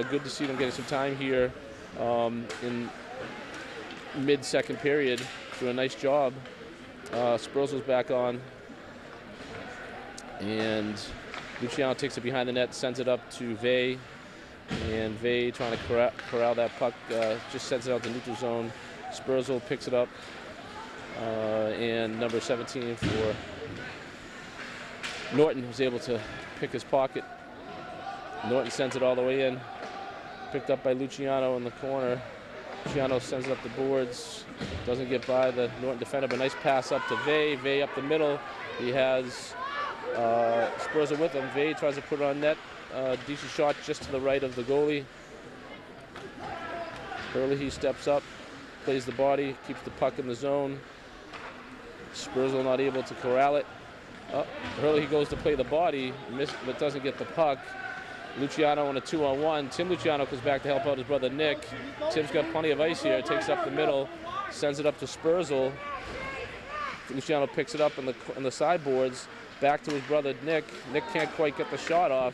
Good to see them getting some time here in mid-second period. Doing a nice job. Spurzl's back on. And Luciano takes it behind the net, sends it up to Vey. And Vey trying to corral that puck, just sends it out the neutral zone. Spurzl picks it up. And number 17 for Norton was able to pick his pocket. Norton sends it all the way in. Picked up by Luciano in the corner. Luciano sends it up the boards. Doesn't get by the Norton defender, but nice pass up to Vey. Vey up the middle. He has Spurzel with him. Vey tries to put it on net. Decent shot just to the right of the goalie. Hurley, he steps up, plays the body, keeps the puck in the zone. Spurzel not able to corral it. Hurley, he goes to play the body, but doesn't get the puck. Luciano on a 2-on-1. Tim Luciano comes back to help out his brother Nick. Tim's got plenty of ice here, takes up the middle, sends it up to Spurzel. Luciano picks it up in the sideboards, back to his brother Nick. Nick can't quite get the shot off.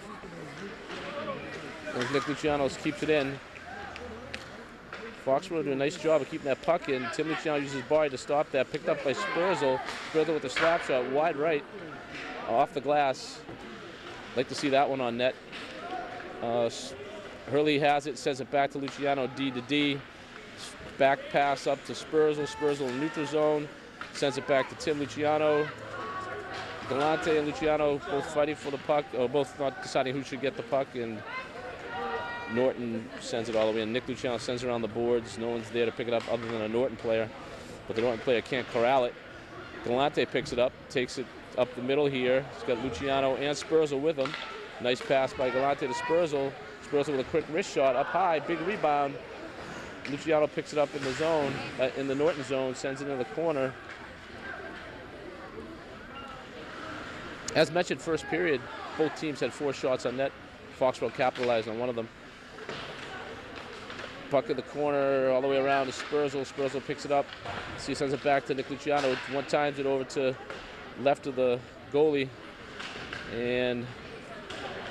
And Nick Luciano keeps it in. Foxborough doing a nice job of keeping that puck in. Tim Luciano uses his body to stop that. Picked up by Spurzel. Spurzel with a slap shot, wide right, off the glass. Like to see that one on net. Hurley has it, sends it back to Luciano, D to D. Back pass up to Spurzel. Spurzel in neutral zone. Sends it back to Tim Luciano. Galante and Luciano both fighting for the puck, or both not deciding who should get the puck, and Norton sends it all the way in. Nick Luciano sends it around the boards. No one's there to pick it up other than a Norton player, but the Norton player can't corral it. Galante picks it up, takes it up the middle here. He's got Luciano and Spurzel with him. Nice pass by Galante to Spurzel. Spurzel with a quick wrist shot up high, big rebound. Luciano picks it up in the zone, in the Norton zone, sends it into the corner. As mentioned, first period, both teams had 4 shots on net. Foxborough capitalized on one of them. Puck in the corner, all the way around to Spurzel. Spurzel picks it up. He sends it back to Nick Luciano. One times it over to left of the goalie. And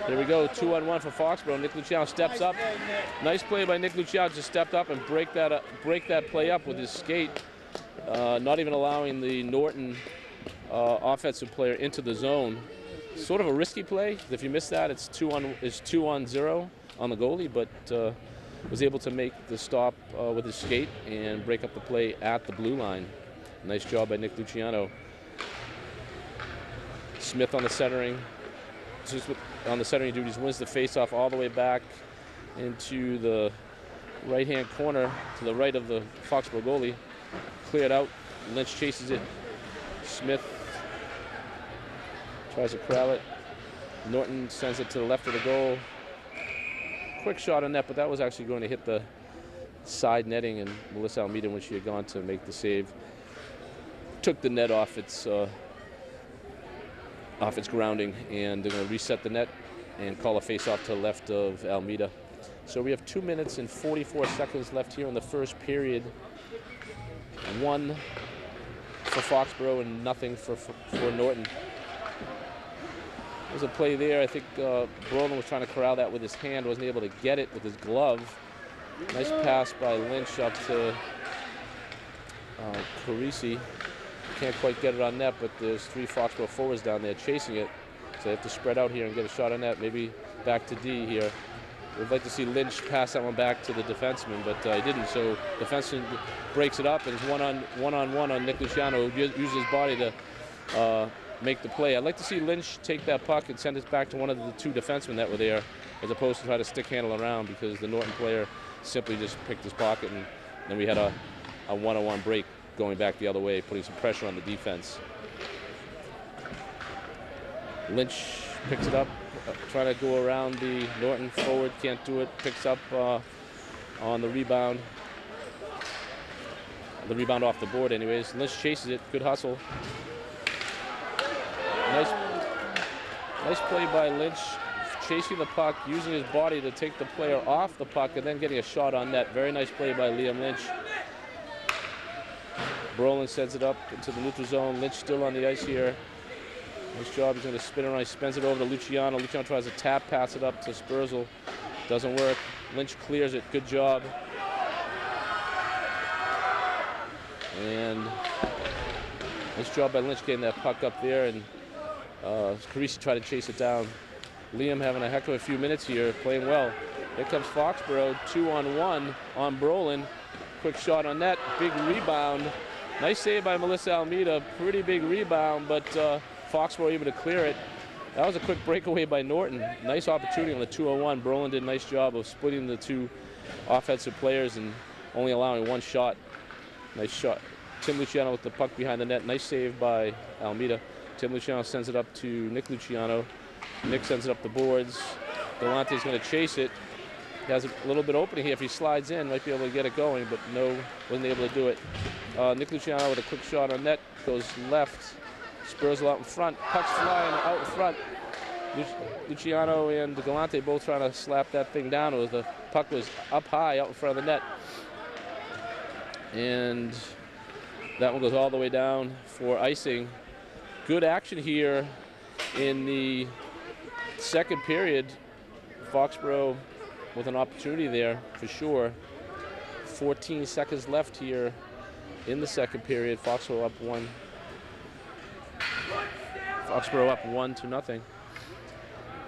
there we go, 2-on-1 for Foxborough. Nick Luciano steps up. Nice play by Nick Luciano, just stepped up and break that play up with his skate. Not even allowing the Norton offensive player into the zone. Sort of a risky play. If you miss that, it's 2-on-0 on the goalie, but was able to make the stop with his skate and break up the play at the blue line. Nice job by Nick Luciano. Smith on the centering. Just on the centering duties, wins the face-off all the way back into the right-hand corner to the right of the Foxborough goalie. Cleared out. Lynch chases it. Smith tries to corral it. Norton sends it to the left of the goal. Quick shot on net, but that was actually going to hit the side netting, and Melissa Almeida, when she had gone to make the save, took the net off its grounding, and they're going to reset the net and call a face-off to the left of Almeida. So we have 2 minutes and 44 seconds left here in the first period. 1 for Foxborough and nothing for Norton. There's a play there. I think Brolin was trying to corral that with his hand, wasn't able to get it with his glove. Nice pass by Lynch up to Carisi. Can't quite get it on net, but there's 3 Foxborough forwards down there chasing it. So they have to spread out here and get a shot on net. Maybe back to D here. We'd like to see Lynch pass that one back to the defenseman, but he didn't. So defenseman breaks it up, and it's one-on-one on Nick Luciano, who uses his body to make the play. I'd like to see Lynch take that puck and send it back to one of the 2 defensemen that were there, as opposed to try to stick handle around, because the Norton player simply just picked his pocket, and then we had a one-on-one break going back the other way, putting some pressure on the defense. Lynch picks it up, trying to go around the Norton forward, can't do it, picks up on the rebound. The rebound off the board anyways. Lynch chases it, good hustle. Nice play by Lynch, chasing the puck, using his body to take the player off the puck, and then getting a shot on net. Very nice play by Liam Lynch. Brolin sends it up into the neutral zone. Lynch still on the ice here. Nice job. He's going to spin around. He spins it over to Luciano. Luciano tries to tap pass it up to Spurzel. Doesn't work. Lynch clears it. Good job. And nice job by Lynch getting that puck up there, and Carisi tried to chase it down. Liam having a heck of a few minutes here, playing well. Here comes Foxborough, 2-on-1 on Brolin. Quick shot on net, big rebound. Nice save by Melissa Almeida, pretty big rebound, but Foxborough able to clear it. That was a quick breakaway by Norton. Nice opportunity on the 201. Brolin did a nice job of splitting the two offensive players and only allowing one shot. Nice shot. Tim Luciano with the puck behind the net. Nice save by Almeida. Tim Luciano sends it up to Nick Luciano. Nick sends it up the boards. Galante's going to chase it. He has a little bit opening here. If he slides in, might be able to get it going, but no, wasn't able to do it. Nick Luciano with a quick shot on net. Goes left. Spursel out in front. Puck's flying out in front. Luciano and Galante both trying to slap that thing down. The puck was up high out in front of the net. And that one goes all the way down for icing. Good action here in the second period. Foxborough with an opportunity there for sure. 14 seconds left here in the second period. Foxborough up 1. Foxborough up 1-0.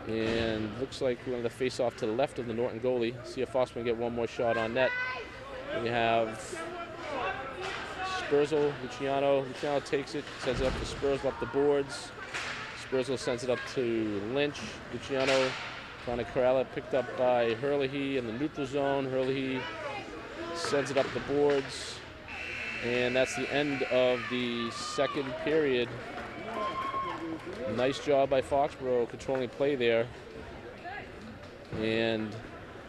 And looks like we're going to face off to the left of the Norton goalie. See if Foxborough can get one more shot on net. We have Spursel, Luciano. Luciano takes it, sends it up to Spursel up the boards. Spursel sends it up to Lynch. Luciano trying to corral it, picked up by Herlihy in the neutral zone. Herlihy sends it up the boards. And that's the end of the second period. Nice job by Foxborough controlling play there. And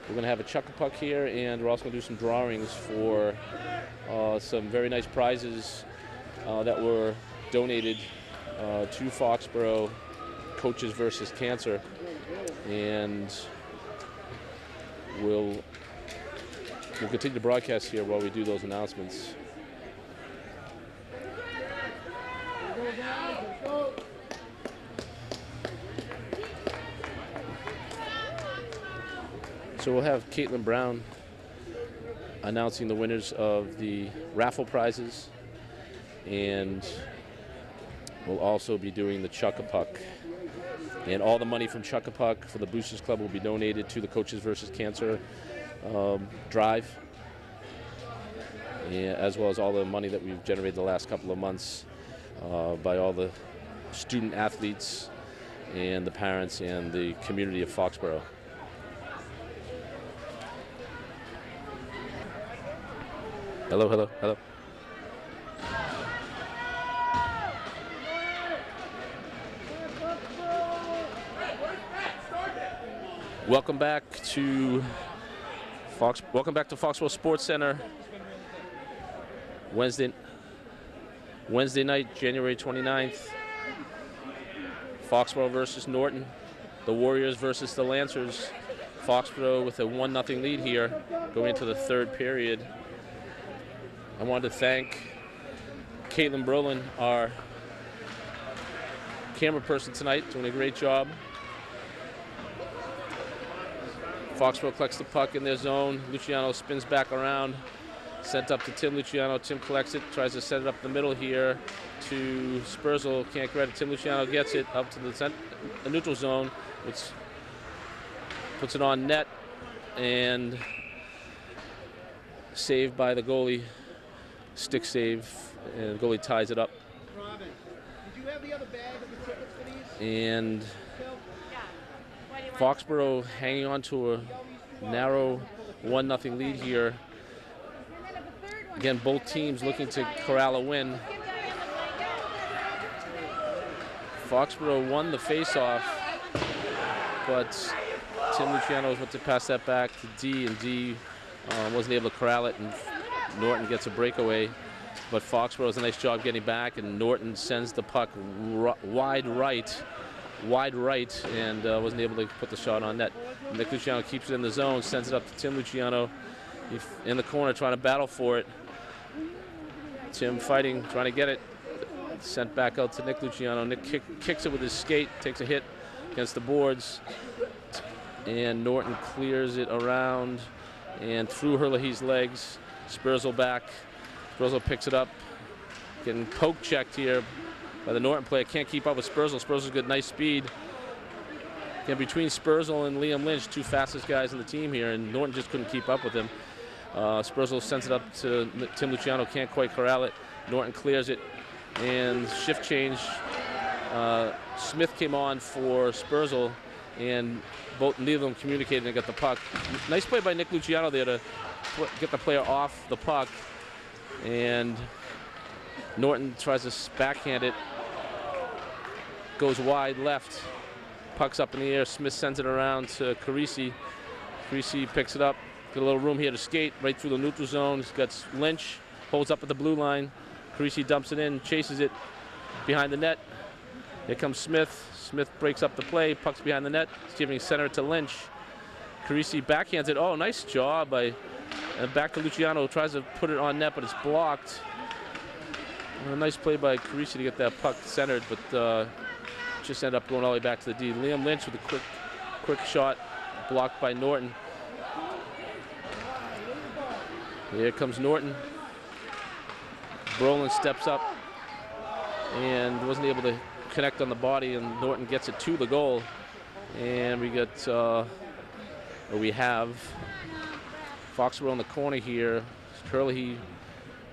we're going to have a chuck-a-puck here, and we're also going to do some drawings for some very nice prizes that were donated to Foxborough Coaches versus Cancer. And we'll continue to broadcast here while we do those announcements. So we'll have Caitlin Brown announcing the winners of the raffle prizes, and we'll also be doing the Chuck-a-Puck. And all the money from Chuck-a-Puck for the Boosters Club will be donated to the Coaches versus Cancer drive, as well as all the money that we've generated the last couple of months by all the student athletes and the parents and the community of Foxborough. Hello, hello, hello. Welcome back to Foxborough Sports Center. Wednesday night, January 29th. Foxborough versus Norton. The Warriors versus the Lancers. Foxborough with a 1-0 lead here going into the third period. I wanted to thank Caitlin Brolin, our camera person tonight, doing a great job. Foxborough collects the puck in their zone. Luciano spins back around, sent up to Tim Luciano. Tim collects it, tries to set it up the middle here to Spursel. Can't grab it. Tim Luciano gets it up to the neutral zone, which puts it on net, and saved by the goalie. Stick save, and the goalie ties it up. Robin, did you have the other bag of the tickets for these? And Foxborough hanging on to a narrow 1-0 lead here. Again, both teams looking to corral a win. Foxborough won the faceoff, but Tim Luciano was about to pass that back to D, and D wasn't able to corral it, and Norton gets a breakaway. But Foxborough does a nice job getting back, and Norton sends the puck wide right, and wasn't able to put the shot on net. Nick Luciano keeps it in the zone, sends it up to Tim Luciano. He's in the corner trying to battle for it. Tim fighting, trying to get it. Sent back out to Nick Luciano. Nick kicks it with his skate, takes a hit against the boards, and Norton clears it around and through Herlihy's legs. Spursel back. Spursel picks it up. Getting poke checked here by the Norton player. Can't keep up with Spursel. Spursel's got nice speed. Again, between Spursel and Liam Lynch, two fastest guys in the team here, and Norton just couldn't keep up with him. Spursel sends it up to Tim Luciano. Can't quite corral it. Norton clears it. And shift change Smith came on for Spurzl, and neither of them communicated and got the puck. Nice play by Nick Luciano there to get the player off the puck. And Norton tries to backhand it. Goes wide left. Puck's up in the air. Smith sends it around to Carisi. Carisi picks it up. Got a little room here to skate right through the neutral zone. He's got Lynch. Holds up at the blue line. Carisi dumps it in. Chases it behind the net. Here comes Smith. Smith breaks up the play. Puck's behind the net. Giving center to Lynch. Carisi backhands it. Oh, nice job by... And back to Luciano. Tries to put it on net, but it's blocked. A nice play by Carisi to get that puck centered, but just ended up going all the way back to the D. Liam Lynch with a quick shot, blocked by Norton. Here comes Norton. Brolin steps up and wasn't able to connect on the body, and Norton gets it to the goal. And we have Foxborough in the corner here. Curley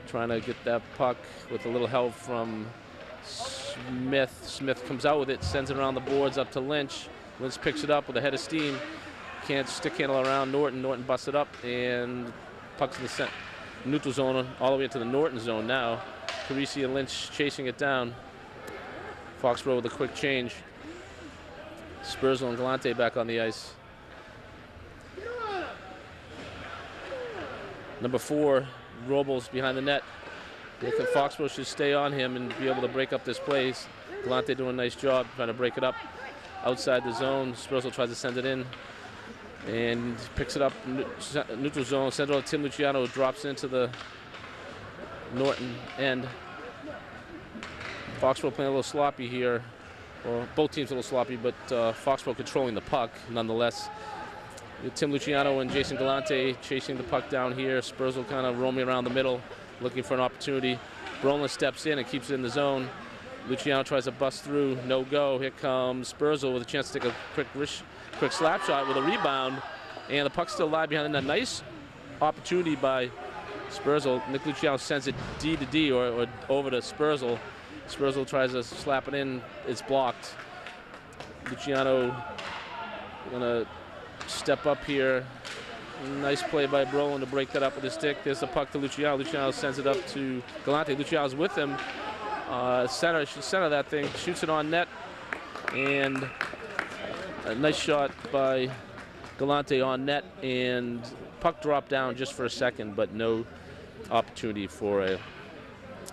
trying to get that puck with a little help from Smith. Smith comes out with it, sends it around the boards up to Lynch. Lynch picks it up with a head of steam. Can't stick handle around Norton. Norton busts it up, and puck's in the neutral zone all the way into the Norton zone now. Carisi and Lynch chasing it down. Foxborough with a quick change. Spurzl and Galante back on the ice. Number 4, Robles behind the net. Foxborough should stay on him and be able to break up this play. Galante doing a nice job trying to break it up outside the zone. Spurzl tries to send it in and picks it up neutral zone. Sends it to Tim Luciano, drops into the Norton end. Foxborough playing a little sloppy here. Well, both teams a little sloppy, but Foxborough controlling the puck nonetheless. Tim Luciano and Jason Galante chasing the puck down here. Spurzl kind of roaming around the middle, looking for an opportunity. Brolin steps in and keeps it in the zone. Luciano tries to bust through, no go. Here comes Spurzl with a chance to take a quick slap shot with a rebound, and the puck's still live behind the net. Nice opportunity by Spurzl. Nick Luciano sends it D to D or over to Spurzl. Spurzl tries to slap it in, it's blocked. Luciano gonna step up here. Nice play by Brolin to break that up with his stick. There's the puck to Luciano. Luciano sends it up to Galante. Luciano's with him. Should center that thing. Shoots it on net. And a nice shot by Galante on net. And puck dropped down just for a second, but no opportunity for a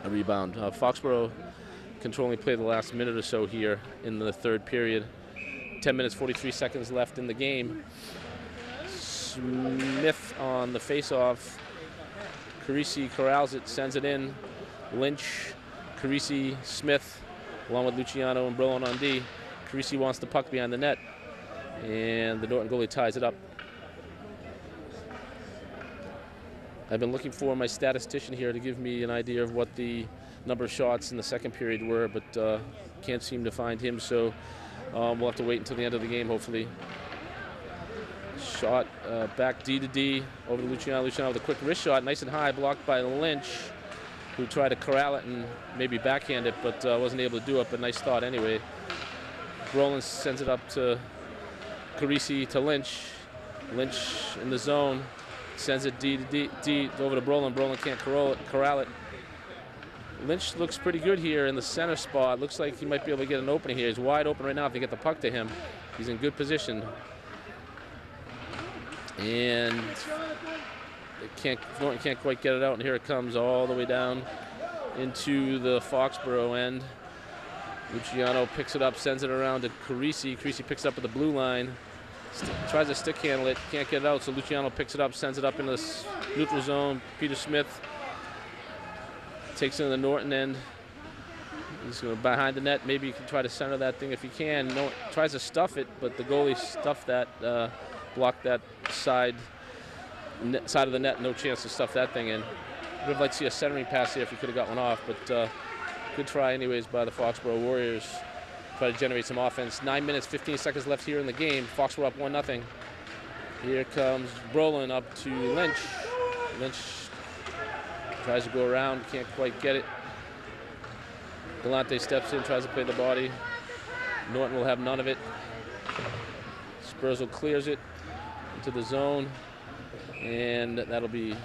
rebound. Foxborough controlling play the last minute or so here in the third period. 10 minutes, 43 seconds left in the game. Smith on the face-off. Carisi corrals it, sends it in. Lynch, Carisi, Smith, along with Luciano and Brolin on D. Carisi wants the puck behind the net, and the Norton goalie ties it up. I've been looking for my statistician here to give me an idea of what the number of shots in the second period were, but can't seem to find him, so we'll have to wait until the end of the game, hopefully. Shot back D to D over to Luciano. Luciano with a quick wrist shot, nice and high, blocked by Lynch, who tried to corral it and maybe backhand it, but wasn't able to do it, but nice thought anyway. Brolin sends it up to Carisi to Lynch. Lynch in the zone, sends it D to D over to Brolin. Brolin can't corral it. Lynch looks pretty good here in the center spot. Looks like he might be able to get an opening here. He's wide open right now if they get the puck to him. He's in good position. And Norton can't quite get it out, and here it comes all the way down into the Foxborough end. Luciano picks it up, sends it around to Carisi. Carisi picks it up at the blue line. Tries to stick handle it, can't get it out, so Luciano picks it up, sends it up into the neutral zone. Peter Smith takes it in the Norton end. He's going behind the net. Maybe he can try to center that thing if he can. No, tries to stuff it, but the goalie stuffed that, blocked that side of the net. No chance to stuff that thing in. Would have liked to see a centering pass here if he could have got one off, but good try anyways by the Foxborough Warriors. Try to generate some offense. 9 minutes, 15 seconds left here in the game. Foxborough up 1-0. Here comes Brolin up to Lynch. Lynch tries to go around, can't quite get it. Galante steps in, tries to play the body. Norton will have none of it. Spurzl clears it into the zone, and that'll be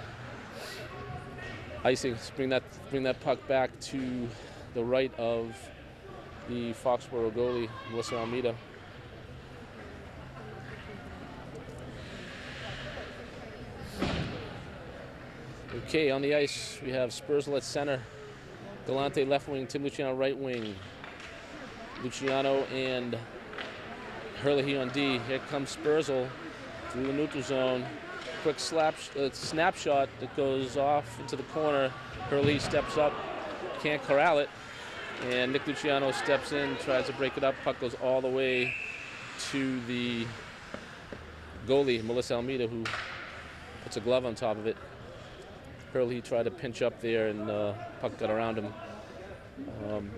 icing. Bring that puck back to the right of the Foxborough goalie, Melissa Almeida. Okay, on the ice we have Spurzl at center, Galante left wing, Tim Luciano right wing, Luciano and Herlihy on D. Here comes Spurzl through the neutral zone. Quick snapshot that goes off into the corner. Herlihy steps up, can't corral it, and Nick Luciano steps in, tries to break it up. Puck goes all the way to the goalie, Melissa Almeida, who puts a glove on top of it. Herlihy tried to pinch up there, and puck got around him.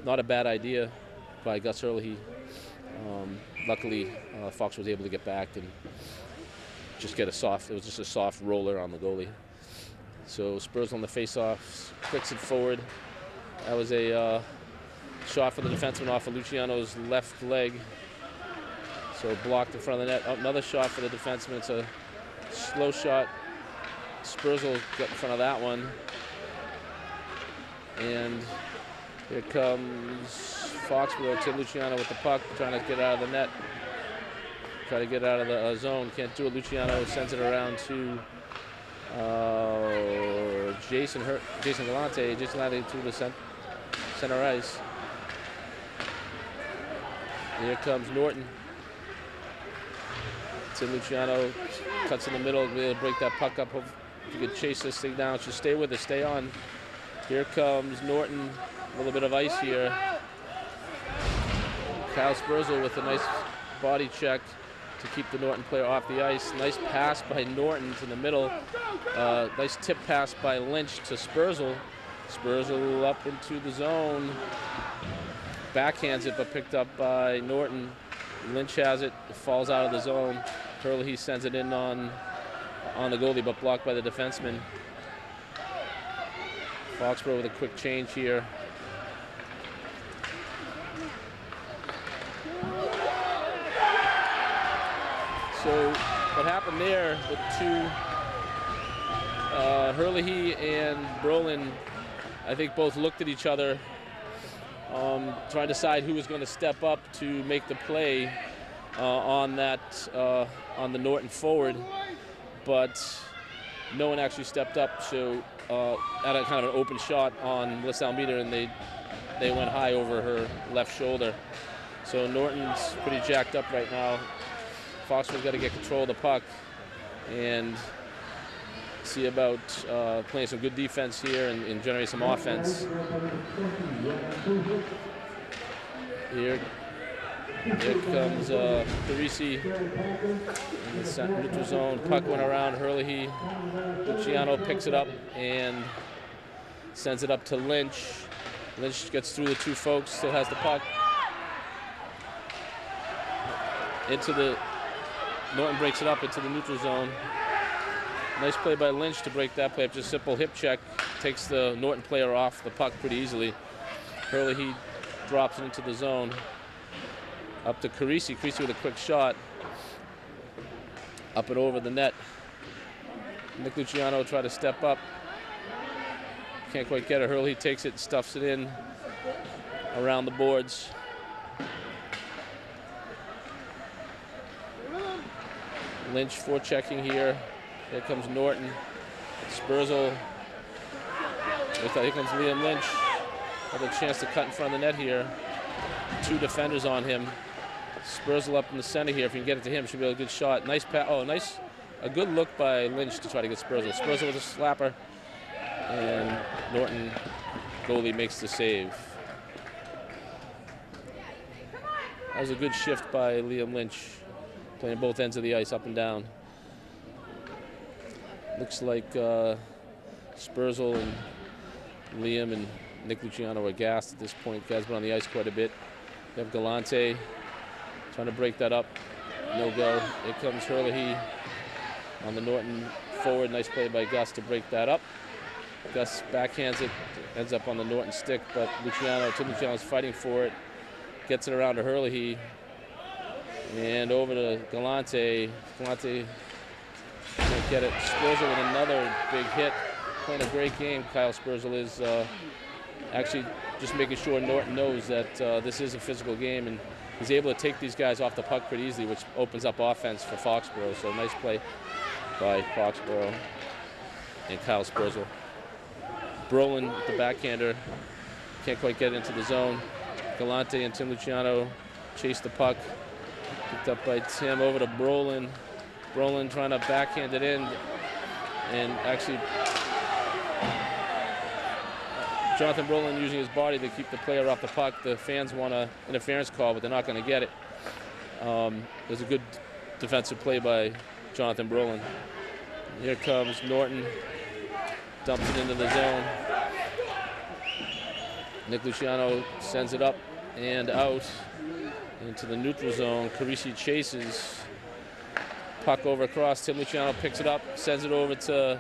Not a bad idea by Gus Herlihy. Luckily, Fox was able to get back and just get it was just a soft roller on the goalie. So Spurzl on the face-off, quicks it forward. That was a shot for the defenseman off of Luciano's left leg. So blocked in front of the net. Oh, another shot for the defenseman. It's a slow shot. Spurzl got in front of that one. And here comes Foxborough. Tim Luciano with the puck, trying to get out of the net. Try to get out of the zone. Can't do it. Luciano sends it around to Jason Galante. Jason Galante to the center ice. Here comes Norton. Tim Luciano cuts in the middle. Be able to break that puck up. Hope if you could chase this thing down. Just stay with it. Stay on. Here comes Norton. A little bit of ice here. Kyle Spurzl with a nice body check to keep the Norton player off the ice. Nice pass by Norton to the middle. Nice tip pass by Lynch to Spurzl. Spurzl up into the zone. Backhands it, but picked up by Norton. Lynch has it. It falls out of the zone. Herlihy sends it in on the goalie, but blocked by the defenseman. Foxborough with a quick change here. So what happened there with Herlihy and Brolin, I think both looked at each other, trying to decide who was going to step up to make the play on the Norton forward, but no one actually stepped up. So at a kind of an open shot on Melissa Almeida, and they went high over her left shoulder. So Norton's pretty jacked up right now. Foxborough's got to get control of the puck and see about playing some good defense here and generate some offense. Here comes Parisi in the neutral zone. Puck went around Herlihy. Luciano picks it up and sends it up to Lynch. Lynch gets through the two folks, still has the puck. Norton breaks it up into the neutral zone. Nice play by Lynch to break that play up. Just simple hip check. Takes the Norton player off the puck pretty easily. Herlihy drops it into the zone. Up to Carisi. Carisi with a quick shot. Up and over the net. Nick Luciano tried to step up. Can't quite get it. Herlihy takes it and stuffs it in around the boards. Lynch forechecking here. Here comes Norton. Spurzl. Here comes Liam Lynch. Have a chance to cut in front of the net here. Two defenders on him. Spurzl up in the center here. If you can get it to him, should be a good shot. Nice pass. Oh, nice. A good look by Lynch to try to get Spurzl. Spurzl with a slapper. And Norton, goalie, makes the save. That was a good shift by Liam Lynch. Playing both ends of the ice, up and down. Looks like Spurzl and Liam and Nick Luciano are gassed at this point. Guys been on the ice quite a bit. We have Galante trying to break that up. No go. Here comes Herlihy on the Norton forward. Nice play by Gus to break that up. Gus backhands it, ends up on the Norton stick, but Tim Luciano's fighting for it. Gets it around to Hurley, and over to Galante. Galante can't get it. Spurzl with another big hit. Playing a great game, Kyle Spurzl is. Actually just making sure Norton knows that this is a physical game, and he's able to take these guys off the puck pretty easily, which opens up offense for Foxborough. So nice play by Foxborough and Kyle Spurzl. Brolin, the backhander, can't quite get into the zone. Galante and Tim Luciano chase the puck. Picked up by Tim over to Brolin. Brolin trying to backhand it in, and actually Jonathan Brolin using his body to keep the player off the puck. The fans want an interference call, but they're not going to get it. There's a good defensive play by Jonathan Brolin. Here comes Norton, dumps it into the zone. Nick Luciano sends it up and out into the neutral zone. Carisi chases. Puck over across. Tim Luciano picks it up, sends it over to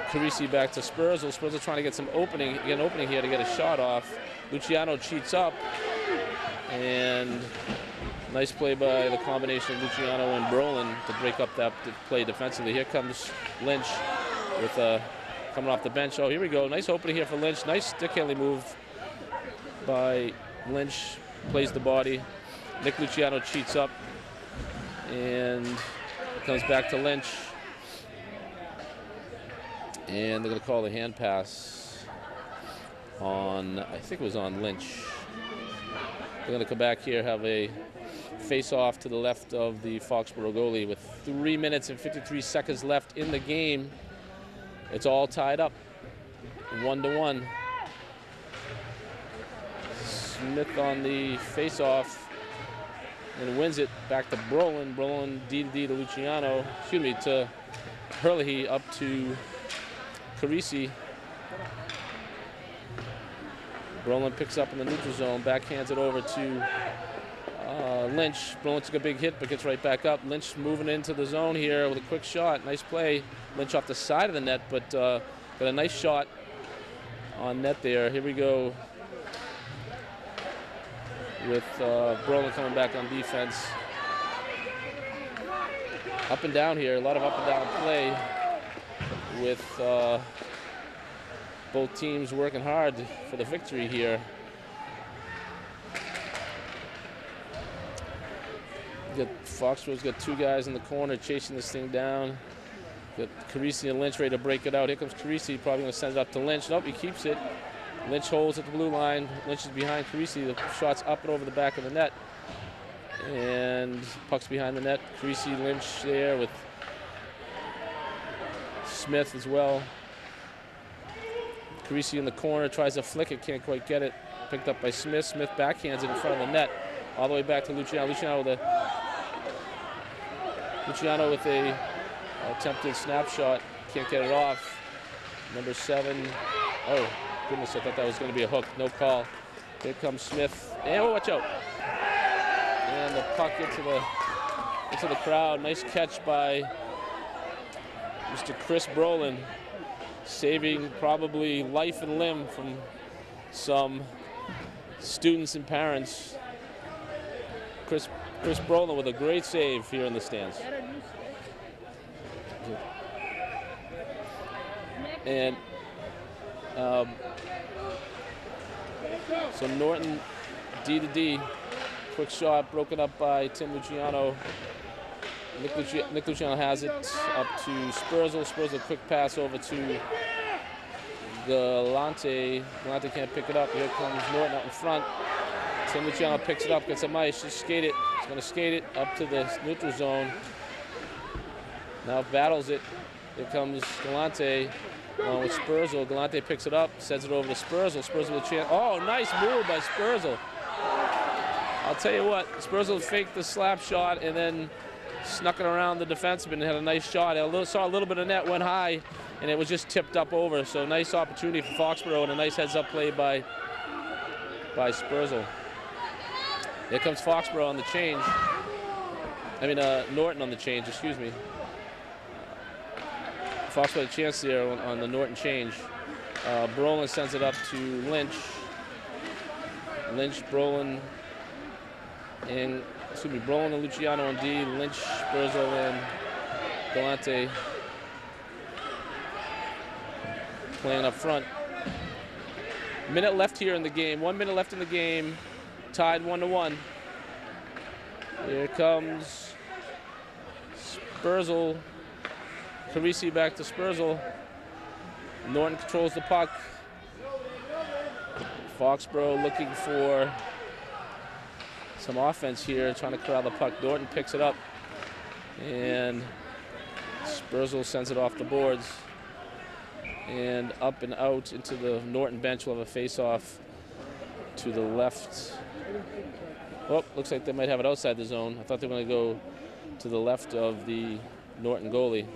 Carisi, back to Spurzl. Spurzl trying to get an opening here to get a shot off. Luciano cheats up, and nice play by the combination of Luciano and Brolin to break up that play defensively. Here comes Lynch with coming off the bench. Oh, here we go. Nice opening here for Lynch. Nice stick handling move by Lynch. Plays the body. Nick Luciano cheats up, and it comes back to Lynch. And they're going to call the hand pass on, I think it was on Lynch. They're going to come back here, have a face-off to the left of the Foxborough goalie with 3 minutes and 53 seconds left in the game. It's all tied up, 1-1. Smith on the face-off and wins it back to Brolin. Brolin D to Luciano, to Hurley, up to Carisi. Brolin picks up in the neutral zone, backhands it over to Lynch. Brolin took a big hit, but gets right back up. Lynch moving into the zone here with a quick shot. Nice play. Lynch off the side of the net, but got a nice shot on net there. Here we go with Brolin coming back on defense. Up and down here, a lot of up and down play with both teams working hard for the victory here. Foxborough's got two guys in the corner chasing this thing down. Got Carisi and Lynch ready to break it out. Here comes Carisi, probably going to send it up to Lynch. Nope, he keeps it. Lynch holds at the blue line. Lynch is behind Carisi. The shot's up and over the back of the net. And puck's behind the net. Carisi, Lynch there with Smith as well. Carisi in the corner, tries to flick it, can't quite get it. Picked up by Smith. Smith backhands it in front of the net. All the way back to Luciano. Luciano with a attempted snapshot. Can't get it off. Number 7. Oh, goodness, I thought that was going to be a hook. No call. Here comes Smith. And oh, watch out. And the puck into the crowd. Nice catch by Mr. Chris Brolin, saving probably life and limb from some students and parents. Chris Brolin with a great save here in the stands. And so Norton D to D, quick shot broken up by Tim Luciano. Nick Luciano has it up to Spurzl. Spurzl quick pass over to Galante. Galante can't pick it up. Here comes Norton out in front. Tim Luciano picks it up, gets some ice, just skate it. He's going to skate it up to the neutral zone. Now battles it. Here comes Galante along with Spurzl. Galante picks it up, sends it over to Spurzl. Spurzl with a chance. Oh, nice move by Spurzl. I'll tell you what, Spurzl faked the slap shot and then snuck it around the defenseman and had a nice shot. Saw a little bit of net, went high, and it was just tipped up over. So nice opportunity for Foxborough and a nice heads-up play by Spurzl. Here comes Foxborough on the change. Norton on the change, excuse me. Fox had a chance there on the Norton change. Brolin sends it up to Lynch. Lynch, Brolin, and Brolin and Luciano on D. Lynch, Sperzo, and Galante playing up front. Minute left here in the game. 1 minute left in the game. Tied 1-1. Here comes Sperzel. Carisi back to Sperzel. Norton controls the puck. Foxborough looking for some offense here, trying to corral the puck. Norton picks it up, and Sperzel sends it off the boards. And up and out into the Norton bench. Will have a face-off to the left. Oh, looks like they might have it outside the zone. I thought they were going to go to the left of the Norton goalie.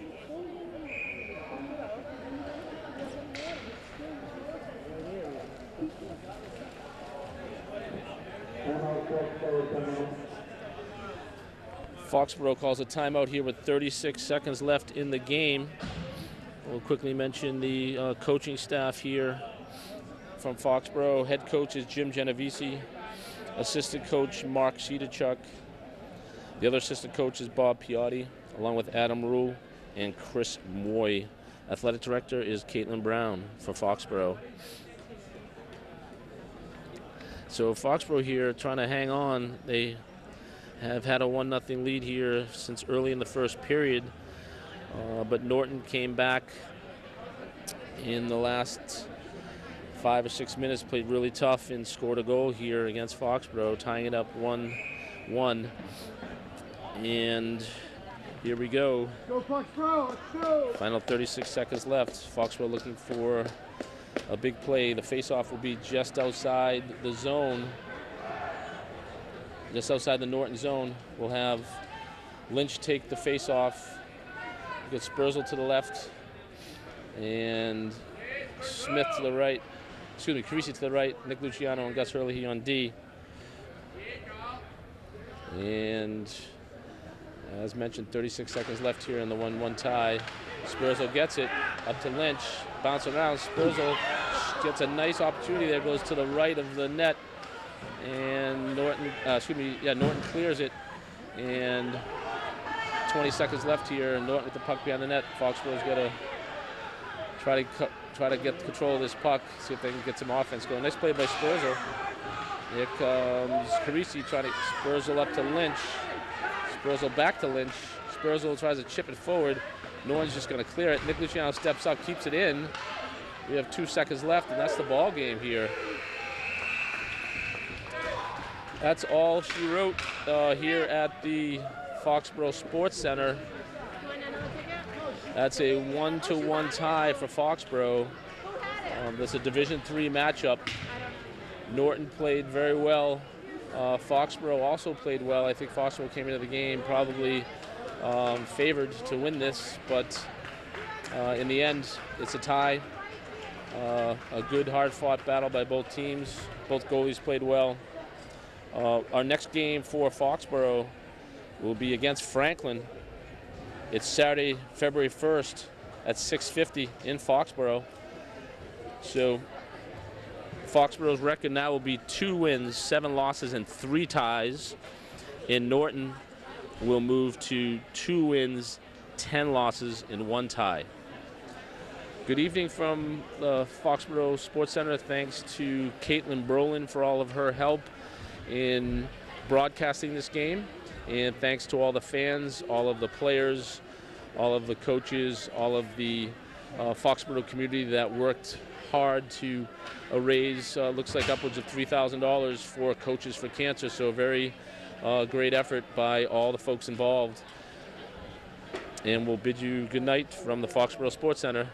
Foxborough calls a timeout here with 36 seconds left in the game. We'll quickly mention the coaching staff here from Foxborough. Head coach is Jim Genovese. Assistant coach Mark Cedachuk. The other assistant coach is Bob Piotti, along with Adam Rule and Chris Moy. Athletic director is Caitlin Brown for Foxborough. So Foxborough here trying to hang on. They have had a 1-0 lead here since early in the first period. But Norton came back in the last 5 or 6 minutes, played really tough and scored a goal here against Foxborough, tying it up 1-1. And here we go. Go Foxborough, let's go! Final 36 seconds left. Foxborough looking for a big play. The face-off will be just outside the zone. Just outside the Norton zone. We'll have Lynch take the face-off. Get Sperzel to the left, and Smith to the right. Carisi to the right. Nick Luciano and Gus Hurley on D. And as mentioned, 36 seconds left here in the 1-1 tie. Sperzel gets it up to Lynch, bounce around. Sperzel gets a nice opportunity there. Goes to the right of the net, and Norton. Norton clears it, and 20 seconds left here, and Norton with the puck behind the net. Foxborough's got to try to get control of this puck, see if they can get some offense going. Nice play by Sperzel. Here comes Carisi trying to Sperzel up to Lynch. Sperzel back to Lynch. Sperzel tries to chip it forward. Norton's just going to clear it. Nick Luciano steps up, keeps it in. We have 2 seconds left, and that's the ball game here. That's all she wrote here at the Foxborough Sports Center. That's a 1-1 tie for Foxborough. This is a Division III matchup. Norton played very well. Foxborough also played well. I think Foxborough came into the game probably favored to win this, but in the end, it's a tie. A good, hard-fought battle by both teams. Both goalies played well. Our next game for Foxborough will be against Franklin. It's Saturday, February 1st at 6:50 in Foxborough. So Foxborough's record now will be 2 wins, 7 losses, and 3 ties. In Norton, will move to 2 wins, 10 losses, and 1 tie. Good evening from the Foxborough Sports Center. Thanks to Caitlin Brolin for all of her help in broadcasting this game. And thanks to all the fans, all of the players, all of the coaches, all of the Foxborough community that worked hard to raise, looks like upwards of $3,000 for Coaches for Cancer. So a very great effort by all the folks involved. And we'll bid you good night from the Foxborough Sports Center.